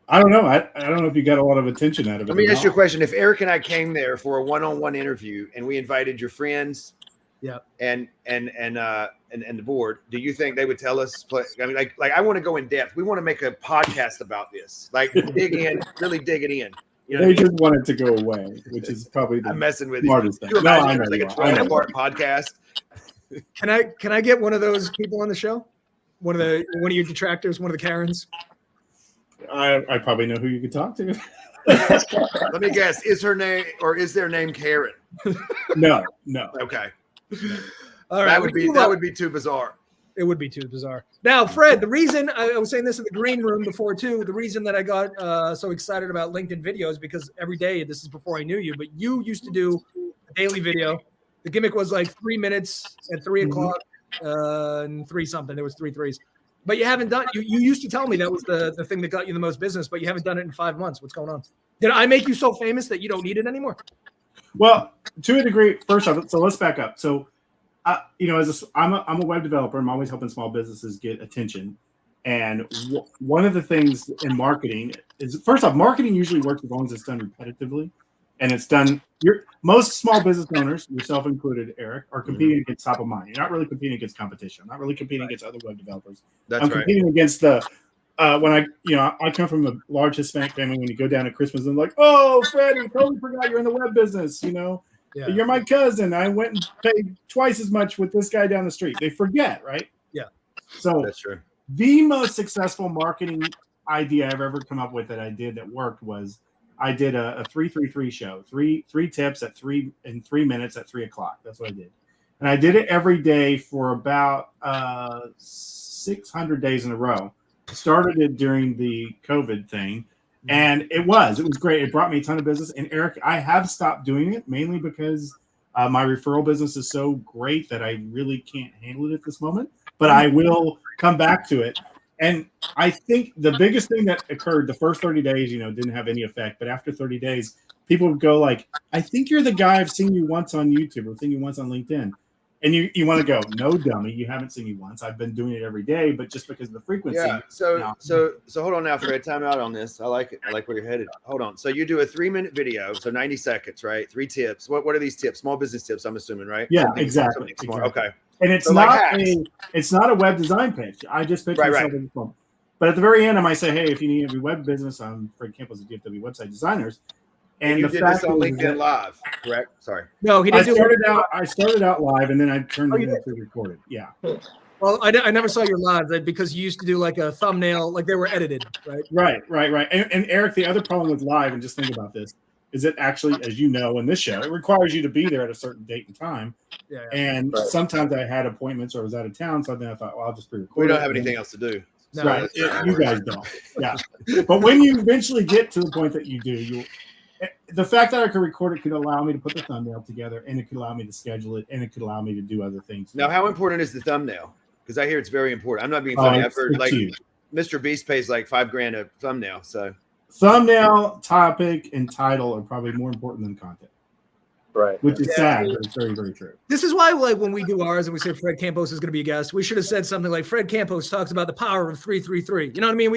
don't know. I don't know if you got a lot of attention out of it. Let me ask you a question. If Eric and I came there for a one-on-one interview and we invited your friends, and the board, do you think they would tell us? I mean, like I want to go in depth. We want to make a podcast about this. Like really dig it in. They just want it to go away, which is probably the I'm messing with smartest you. thing. No, I know. Like a 12-part podcast. Can I get one of those people on the show? One of your detractors, one of the Karens. I probably know who you could talk to. Let me guess. Is their name Karen? No. Okay. All right. That would be too bizarre. It would be too bizarre. Now, Fred, the reason I was saying this in the green room before too, the reason that I got so excited about LinkedIn videos, because every day, this is before I knew you, but you used to do a daily video. The gimmick was like 3 minutes at 3 o'clock and 3 something. There was 3 threes. But you haven't done. You used to tell me that was the thing that got you the most business, but you haven't done it in 5 months. What's going on? Did I make you so famous that you don't need it anymore? Well, to a degree. First off, so let's back up. So, I'm a web developer. I'm always helping small businesses get attention. And one of the things in marketing is, first off, marketing usually works as long as it's done repetitively, and it's done. Most small business owners, yourself included, Eric, are competing against top of mind. You're not really competing against competition. I'm not really competing against other web developers. I'm competing against when I come from a large Hispanic family. When you go down at Christmas and like, oh, Fred, I totally forgot you're in the web business. Yeah. You're my cousin. I went and paid twice as much with this guy down the street. They forget, right? Yeah. So that's true. The most successful marketing idea I've ever come up with that worked was I did a 3-3-3 show, three tips in 3 minutes at 3 o'clock. That's what I did. And I did it every day for about 600 days in a row. Started it during the COVID thing. And it was great. It brought me a ton of business. And Eric, I have stopped doing it mainly because my referral business is so great that I really can't handle it at this moment. But I will come back to it. And I think the biggest thing that occurred the first 30 days, didn't have any effect. But after 30 days, people would go like, I think you're the guy I've seen you once on YouTube or seen you once on LinkedIn. And you want to go, no, dummy, you haven't seen me once. I've been doing it every day, but just because of the frequency. Yeah. So hold on now, Fred. Time out on this. I like it. I like where you're headed. Hold on. So you do a 3-minute video, so 90 seconds, right? 3 tips. What are these tips? Small business tips, I'm assuming, right? Yeah, Something exactly. Okay. And it's not a web design pitch. I just pitch myself in the phone. But at the very end, I might say, hey, if you need a web business, I'm Fred Campbell's at DFW Website Designers. And you the did this fact on is LinkedIn that Live, correct? Sorry. No, he I didn't started out live, and then I turned Oh, it you did? into recorded. Yeah. Well, I never saw your lives because you used to do like a thumbnail, like they were edited, right? Right. And Eric, the other problem with live, and just think about this, is it actually, as you know, in this show, it requires you to be there at a certain date and time. Yeah. And Right. sometimes I had appointments or was out of town, so then I thought, well, I'll just pre-record. We don't it. have anything else to do. No, Right. You guys don't. Yeah. But when you eventually get to the point that you do, the fact that I could record it could allow me to put the thumbnail together, and it could allow me to schedule it, and it could allow me to do other things. Now, how important is the thumbnail? Because I hear it's very important. I'm not being Oh, funny. I've heard it's like huge. Mr. Beast pays like $5,000 a thumbnail. So Thumbnail, topic, and title are probably more important than content, Right. which is sad, but it's very, very true. This is why, like, when we do ours and we say Fred Campos is going to be a guest, we should have said something like Fred Campos talks about the power of 333. You know what I mean?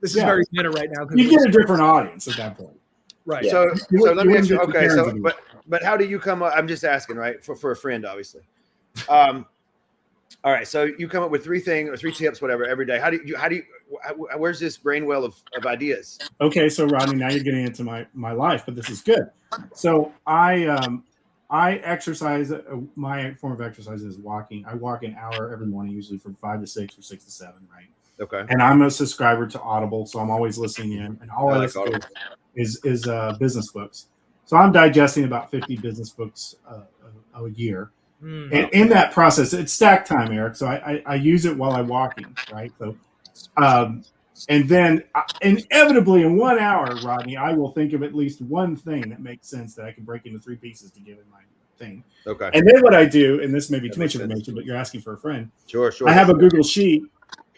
This is very meta right now. You get a different audience at that point. Right. Yeah. So let me ask you. wouldn't get Okay. So, Karen's but how do you come up? I'm just asking, right? For a friend, obviously. All right. So you come up with 3 things or 3 tips, whatever, every day. Where's this brain well of ideas? Okay, so Rodney, now you're getting into my life, but this is good. So I exercise. My form of exercise is walking. I walk an hour every morning, usually from 5 to 6 or 6 to 7, right? Okay. And I'm a subscriber to Audible, so I'm always listening in. And all I like listen to is business books. So I'm digesting about 50 business books a year. And in that process, it's stack time, Eric. So I use it while I'm walking, right? So, and then inevitably in 1 hour, Rodney, I will think of at least one thing that makes sense that I can break into 3 pieces to give in my thing. Okay. And then what I do, and this may be too much makes sense. information, but you're asking for a friend. Sure. I have a Google sheet,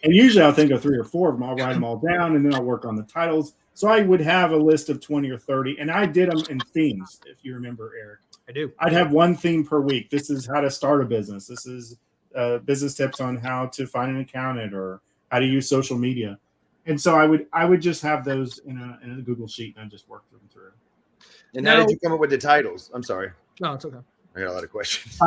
and usually I'll think of 3 or 4 of them. I'll write them all down, and then I'll work on the titles. So I would have a list of 20 or 30, and I did them in themes, if you remember, Eric. I do. I'd have one theme per week. This is how to start a business. This is business tips on how to find an accountant or how to use social media. And so I would just have those in a Google sheet, and I just work them through. And how did you come up with the titles? I'm sorry. No, it's okay. I got a lot of questions.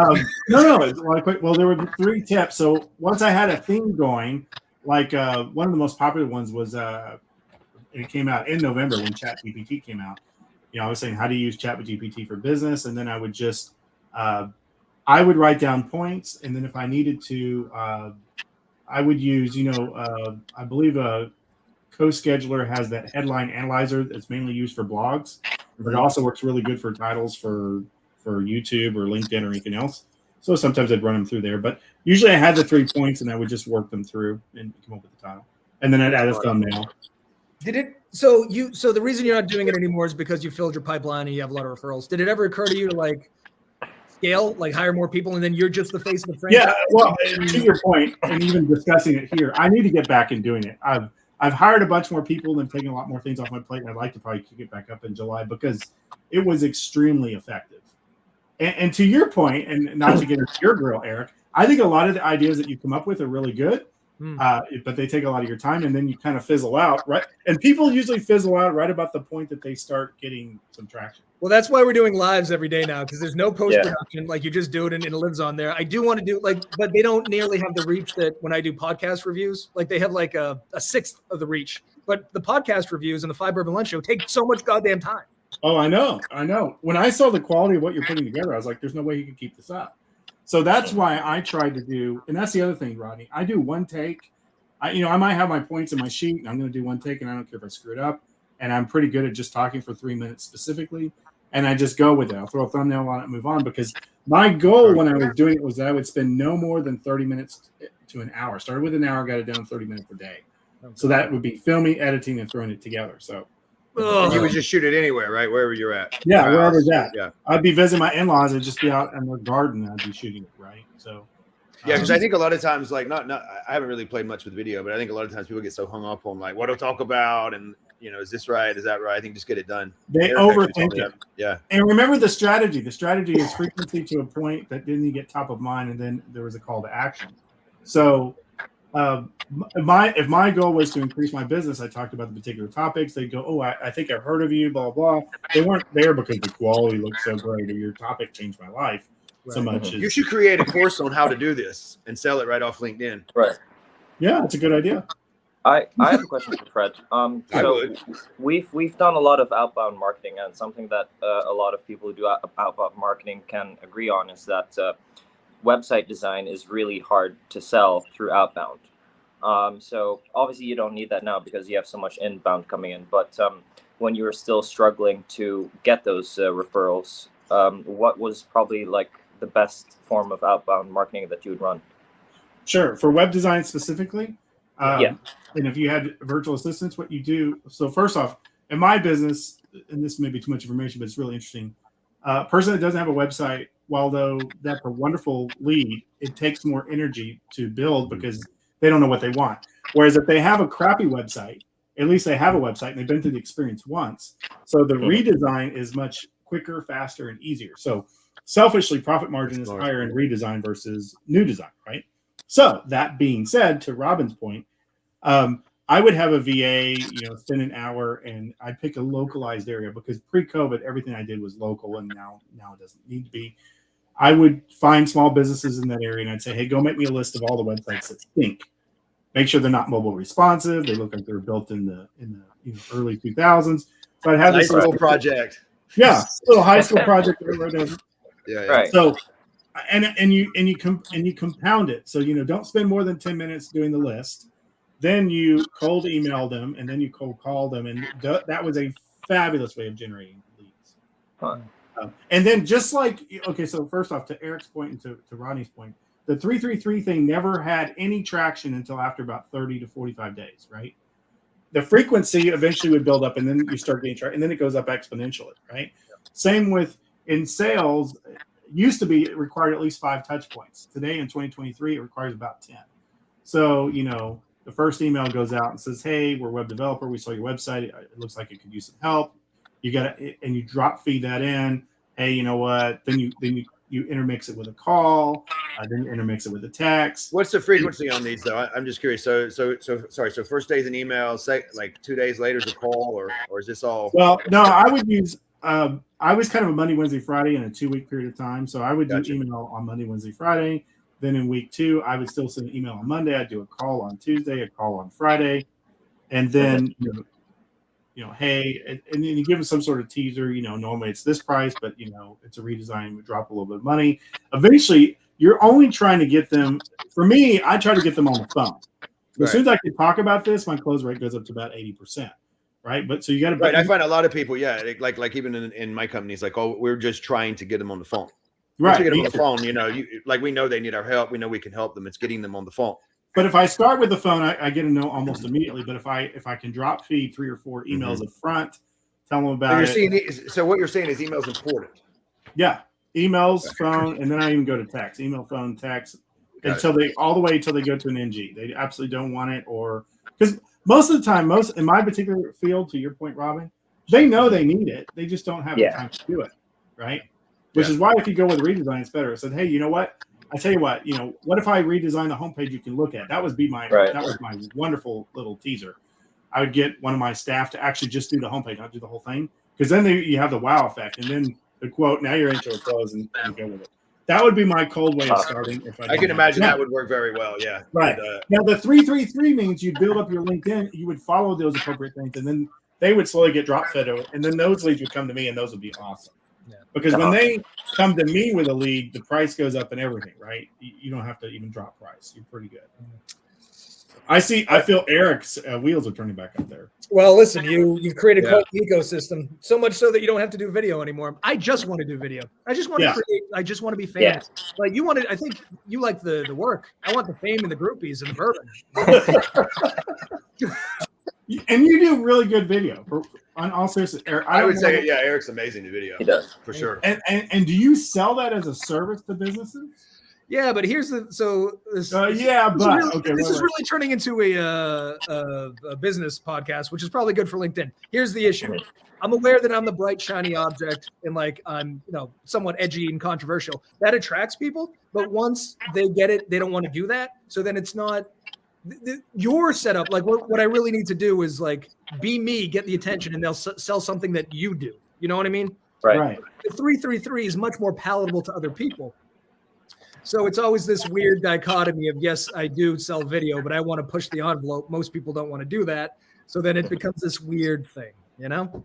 No, it's a lot of quick. Well, there were 3 tips. So once I had a theme going, like one of the most popular ones was it came out in November when ChatGPT came out. You know, I was saying how to use ChatGPT for business, and then I would just I would write down points, and then if I needed to, I would use I believe a CoScheduler has that headline analyzer that's mainly used for blogs, but it also works really good for titles for YouTube or LinkedIn or anything else. So sometimes I'd run them through there, but usually I had the 3 points and I would just work them through and come up with the title, and then I'd add a thumbnail. So the reason you're not doing it anymore is because you filled your pipeline and you have a lot of referrals. Did it ever occur to you to like scale, like hire more people, and then you're just the face of the franchise? Yeah, well, to your point, and even discussing it here, I need to get back in doing it. I've hired a bunch more people and taken a lot more things off my plate, and I'd like to probably kick it back up in July because it was extremely effective. And to your point, and not to get into your grill, Eric, I think a lot of the ideas that you come up with are really good, but they take a lot of your time, and then you kind of fizzle out, right? And people usually fizzle out right about the point that they start getting some traction. Well, that's why we're doing lives every day now, because there's no post-production. Yeah. Like you just do it and it lives on there. I do want to do but they don't nearly have the reach that when I do podcast reviews, like they have like a 1/6 of the reach. But the podcast reviews and the 5 Bourbon Lunch Show take so much goddamn time. Oh, I know. When I saw the quality of what you're putting together, I was like, there's no way you can keep this up. So that's why I tried to do, and that's the other thing, Rodney. I do one take. I might have my points in my sheet, and I'm going to do one take, and I don't care if I screw it up. And I'm pretty good at just talking for 3 minutes specifically, and I just go with it. I'll throw a thumbnail on it and move on, because my goal when I was doing it was that I would spend no more than 30 minutes to an hour. Started with an hour, got it down to 30 minutes a day. So that would be filming, editing, and throwing it together. So you would just shoot it anywhere, right? Wherever you're at. Yeah, wherever's at. Yeah. I'd be visiting my in-laws and just be out in their garden. I'd be shooting it, right? So yeah, because I think a lot of times, like, not I haven't really played much with video, but I think a lot of times people get so hung up on like what to talk about, and is this right? Is that right? I think just get it done. They overthink it. Yeah. And remember the strategy. The strategy is frequency to a point that didn't get top of mind, and then there was a call to action. So if my goal was to increase my business, I talked about the particular topics. They'd go, oh, I think I've heard of you, blah, blah. They weren't there because the quality looked so great or your topic changed my life so much. You should create a course on how to do this and sell it right off LinkedIn. Right. Yeah, it's a good idea. I have a question for Fred. I So would. we've done a lot of outbound marketing, and something that a lot of people who do outbound marketing can agree on is that website design is really hard to sell through outbound. So obviously you don't need that now because you have so much inbound coming in. But when you were still struggling to get those referrals, what was probably like the best form of outbound marketing that you would run? Sure. For web design specifically, Yeah. and if you had virtual assistants, what you do. So first off, in my business, and this may be too much information, but it's really interesting. A person that doesn't have a website, while though that's a wonderful lead, it takes more energy to build because they don't know what they want. Whereas if they have a crappy website, at least they have a website and they've been through the experience once. So the redesign is much quicker, faster, and easier. So selfishly, profit margin is higher in redesign versus new design, right? So that being said, to Robin's point, I would have a VA, spend an hour, and I'd pick a localized area because pre-COVID, everything I did was local, and now it doesn't need to be. I would find small businesses in that area, and I'd say, hey, go make me a list of all the websites that stink. Make sure they're not mobile responsive. They look like they're built in the early 2000s. So I'd have High this school project. Yeah, little high school project. Yeah. Right. So, and you compound it. So don't spend more than 10 minutes doing the list. Then you cold email them, and then you cold call them, and that was a fabulous way of generating leads. Huh. And then just like so first off, to Eric's point and to Rodney's point, the 333 thing never had any traction until after about 30 to 45 days, right? The frequency eventually would build up, and then you start getting traction, and then it goes up exponentially, right? Same with in sales. Used to be it required at least 5 touch points. Today in 2023, it requires about 10. So the first email goes out and says, hey, we're a web developer. We saw your website. It looks like it could use some help. You got to, and you drop feed that in. Hey, you know what? Then you intermix it with a call. Then you intermix it with a text. What's the frequency on these though? I'm just curious. So sorry. So first day's an email, like 2 days later is a call, or is this all? Well, no, I would use. I was kind of a Monday, Wednesday, Friday in a 2-week period of time. So I would do email on Monday, Wednesday, Friday. Then in week 2, I would still send an email on Monday. I'd do a call on Tuesday, a call on Friday, and then hey, and then you give them some sort of teaser. Normally it's this price, but it's a redesign. We drop a little bit of money. Eventually, you're only trying to get them. For me, I try to get them on the phone. As soon as I can talk about this, my close rate goes up to about 80%. Right, but so you got to. Right, I find a lot of people, like even in my company, it's like, oh, we're just trying to get them on the phone. Right, once we get them on the phone, we know they need our help. We know we can help them. It's getting them on the phone. But if I start with the phone, I get a no almost immediately. But if I can drop feed 3 or 4 emails up front, tell them about it. So what you're saying is email's important. Yeah, emails, phone, and then I even go to text, email, phone, text, until they go to an NG. They absolutely don't want it, or because most of the time, in my particular field, to your point, Robin, they know they need it. They just don't have the time to do it, right? Which is why if you go with redesign, it's better. I said, hey, you know what? I tell you what, what if I redesign the homepage you can look at? That was my wonderful little teaser. I would get one of my staff to actually just do the homepage, not do the whole thing, because then you have the wow effect, and then the quote. Now you're into a close and go with it. That would be my cold way of starting. If I can imagine that would work very well. Yeah. Right. Now the 333 means you'd build up your LinkedIn. You would follow those appropriate things, and then they would slowly get drop fed over, and then those leads would come to me, and those would be awesome. Yeah. Because when they come to me with a lead, the price goes up and everything, right? You don't have to even drop price. You're pretty good. I feel Eric's wheels are turning back up there. Well, listen, you created quite an ecosystem, so much so that you don't have to do video anymore. I just want to do video. I just want to create. I just want to be famous. Yeah. Like you wanted. I think you like the work. I want the fame and the groupies and the bourbon. And you do really good video. On all seriousness, Eric, I would say, Eric's amazing in video. He does for sure. And do you sell that as a service to businesses? Yeah, but here's this is really turning into a business podcast, which is probably good for LinkedIn. Here's the issue. I'm aware that I'm the bright, shiny object and like I'm, somewhat edgy and controversial. That attracts people, but once they get it, they don't want to do that. So then it's not your setup. Like what I really need to do is like be me, get the attention, and they'll sell something that you do. You know what I mean? Right. The 333 is much more palatable to other people. So it's always this weird dichotomy of, yes, I do sell video, but I want to push the envelope. Most people don't want to do that. So then it becomes this weird thing, you know?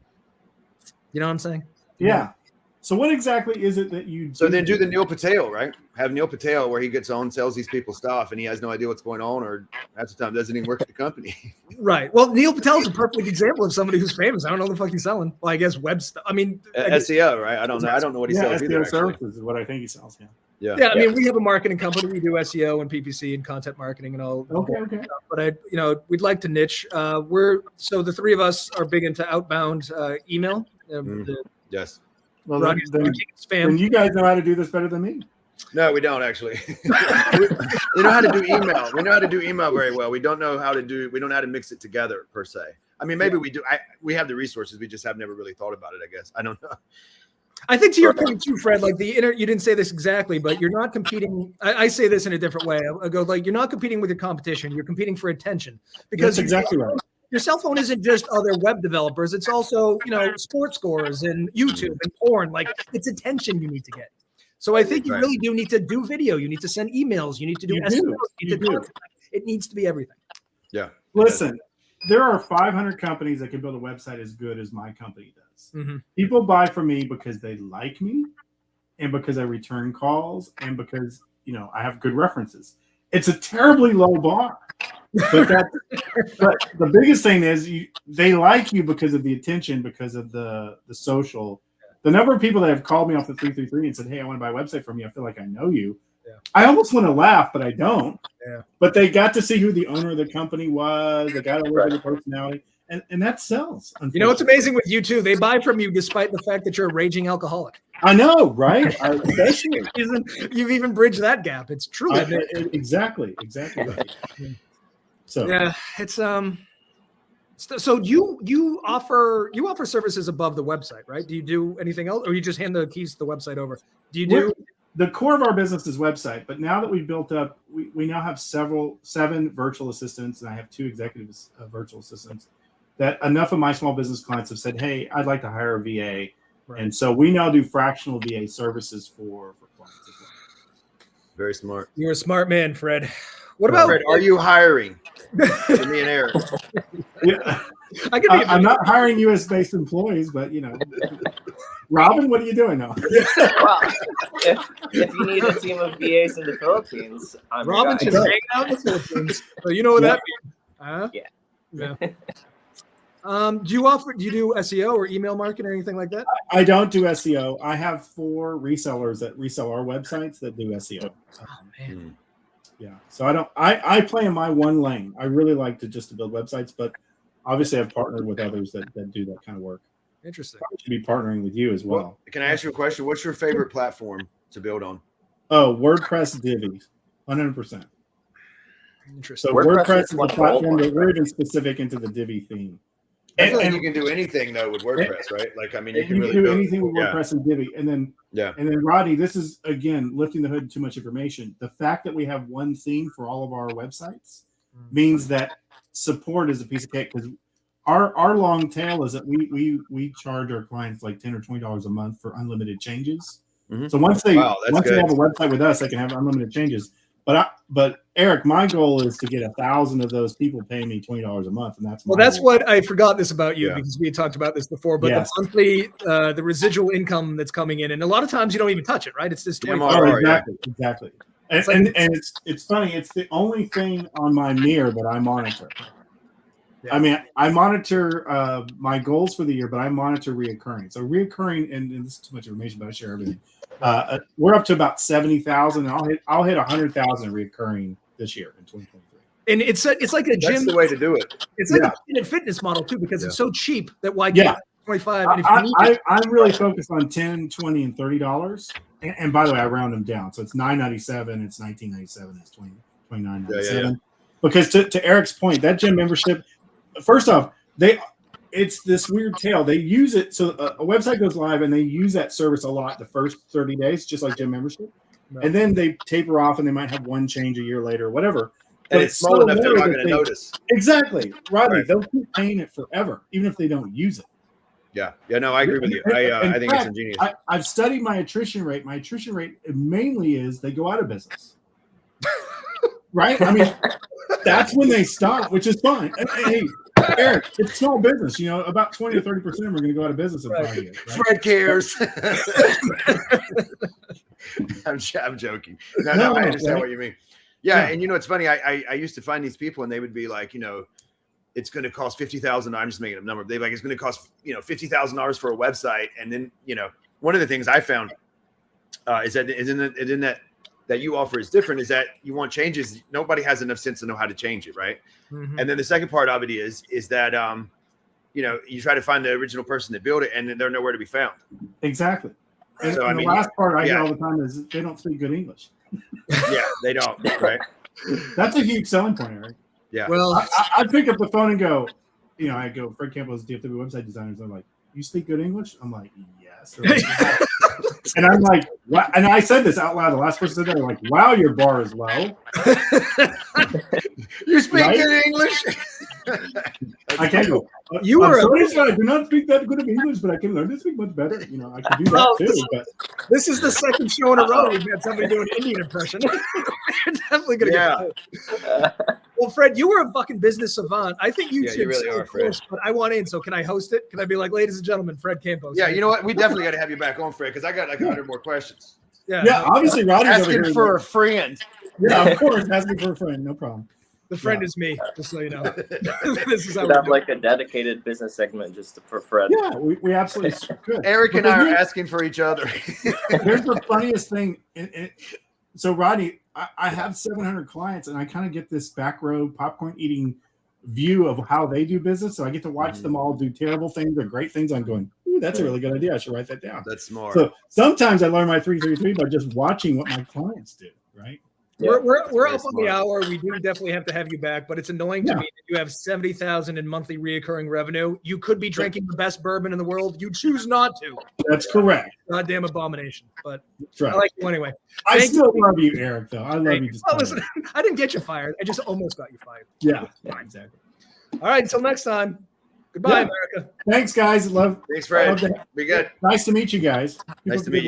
You know what I'm saying? Yeah. So what exactly is it that you do? So then do the Neil Patel, right? Have Neil Patel where he gets on, sells these people stuff, and he has no idea what's going on, or half the time doesn't even work at the company. Right. Well, Neil Patel is a perfect example of somebody who's famous. I don't know what the fuck he's selling. Well, I guess web stuff. I mean, SEO, right? I don't know. I don't know what he sells SEO either. services is what I think he sells. Yeah. Yeah, I mean, we have a marketing company. We do SEO and PPC and content marketing and all. Okay. But we'd like to niche. So the three of us are big into outbound email. Yes. Well, Rodney's then spam. you guys know how to do this better than me. No, we don't actually. we know how to do email. We know how to do email very well. We don't know how to mix it together per se. I mean, maybe we do. We have the resources. We just have never really thought about it, I guess. I don't know. I think to your point too, Fred, like you didn't say this exactly, but you're not competing. I say this in a different way. I go like, you're not competing with your competition. You're competing for attention, because that's exactly right. Your cell phone isn't just other web developers. It's also, sports scores and YouTube and porn. Like, it's attention you need to get. So I think you really do need to do video. You need to send emails. You need to do SEO. It needs to be everything. Yeah. Listen, there are 500 companies that can build a website as good as my company does. Mm-hmm. People buy from me because they like me, and because I return calls, and because I have good references. It's a terribly low bar. But the biggest thing is they like you because of the attention, because of the social. The number of people that have called me off the 333 and said, "Hey, I want to buy a website from you. I feel like I know you." Yeah. I almost want to laugh, but I don't. Yeah. But they got to see who the owner of the company was. They got to look at the personality, and that sells. You know what's amazing with you too? They buy from you despite the fact that you're a raging alcoholic. I know, right? You've even bridged that gap. It's true. Exactly right. So yeah, it's So you offer services above the website, right? Do you do anything else, or you just hand the keys to the website over? Do you do? The core of our business is website, but now that we've built up, we now have 7 virtual assistants, and I have 2 executive virtual assistants. That enough of my small business clients have said, "Hey, I'd like to hire a VA," and so we now do fractional VA services for clients as well. Very smart. You're a smart man, Fred. What about Fred? Are you hiring? For me and Eric. Yeah. I'm not hiring U.S.-based employees, but Robin, what are you doing now? Well, if you need a team of VAs in the Philippines, Robin should hang out in the Philippines. So you know what that means? Huh? Yeah. Do you do SEO or email marketing or anything like that? I don't do SEO. I have 4 resellers that resell our websites that do SEO. Oh man. Yeah. So I play in my one lane. I really like to build websites, but obviously I've partnered with others that do that kind of work. Interesting. I should be partnering with you as well. Can I ask you a question? What's your favorite platform to build on? Oh, WordPress Divi, 100%. Interesting. So WordPress is a platform that we're even specific into the Divi theme. I feel like you can do anything though with WordPress, right? Like, I mean, you can really do anything with WordPress and Divi. And then, and then Rodney, this is again lifting the hood. Too much information. The fact that we have one theme for all of our websites means that support is a piece of cake, because our long tail is that we charge our clients like $10 or $20 a month for unlimited changes. Mm-hmm. So once they have a website with us, they can have unlimited changes. But Eric, my goal is to get 1,000 of those people paying me $20 a month, and that's what I forgot this about you, because we had talked about this before. But the monthly, the residual income that's coming in, and a lot of times you don't even touch it, right? It's just exactly. And it's funny. It's the only thing on my mirror that I monitor. Yeah. I mean, I monitor my goals for the year, but I monitor reoccurring. So reoccurring, and this is too much information, but I share everything. We're up to about 70,000. I'll hit 100,000 reoccurring this year in 2023. And it's like a gym. That's the way to do it. It's like a fitness model too, because it's so cheap that why get 25? And I'm really focused on $10, $20, and $30. And by the way, I round them down, so it's $9.97, it's $19.97, it's $29.97. Because to Eric's point, that gym membership. First off, it's this weird tail. They use it, so a website goes live and they use that service a lot the first 30 days, just like gym membership. Right. And then they taper off and they might have one change a year later or whatever. And it's small enough they're not going to notice. Exactly. Rodney, they'll keep paying it forever, even if they don't use it. Yeah. No, I agree with you. I think it's ingenious. I've studied my attrition rate. My attrition rate mainly is they go out of business. Right? I mean, that's when they stop, which is fine. Hey, Eric, it's small business. You know, about 20 to 30% are going to go out of business in 5 years. Right? Fred cares. I'm joking. No, I understand what you mean. Yeah, and you know, it's funny. I used to find these people, and they would be like, you know, it's going to cost $50,000. I'm just making a number. They like it's going to cost $50,000 for a website, and then one of the things I found is that you offer is different. Is that you want changes? Nobody has enough sense to know how to change it, right? Mm-hmm. And then the second part of it is that you try to find the original person that built it, and they're nowhere to be found. Exactly. And, so the last part I hear all the time is they don't speak good English. Yeah, they don't. Right. That's a huge selling point, Eric. Yeah. Well, I pick up the phone and go, I go, Fred Campbell's DFW website designers. I'm like, you speak good English? I'm like, yes. Like, and I'm like, what? And I said this out loud. The last person said that. I'm like, wow, your bar is low. You speak good English? I can't go. I do not speak that good of English, but I can learn to speak much better. I can do that too. But this is the second show in a row we've had somebody do an Indian impression. You're definitely gonna get it. Well, Fred, you were a fucking business savant. I think you should. You really are, Fred. But I want in, so can I host it? Can I be like, ladies and gentlemen, Fred Campos? Yeah, you know what? We definitely got to have you back on, Fred, because I got like 100 more questions. Yeah. Obviously, Rodney's asking for a friend. Yeah, of course, asking for a friend, no problem. The friend is me, just so you know. This is how we have like a dedicated business segment just for Fred. Yeah, we absolutely could. Eric and I are asking for each other. Here's the funniest thing. So, Rodney, I have 700 clients, and I kind of get this back row popcorn eating view of how they do business. So I get to watch them all do terrible things or great things. I'm going, ooh, that's a really good idea. I should write that down. That's smart. So sometimes I learn my 333 by just watching what my clients do, right? Yeah, we're up on the hour. We do definitely have to have you back, but it's annoying to me that you have 70,000 in monthly reoccurring revenue. You could be drinking the best bourbon in the world. You choose not to. That's correct. Goddamn abomination. But that's right. I like you anyway. I still love you, Eric, though. I love you. Listen, I didn't get you fired. I just almost got you fired. Yeah, exactly. All right, until next time. Goodbye, America. Thanks, guys. Thanks, Fred. Be good. Nice to meet you guys. Nice to meet you.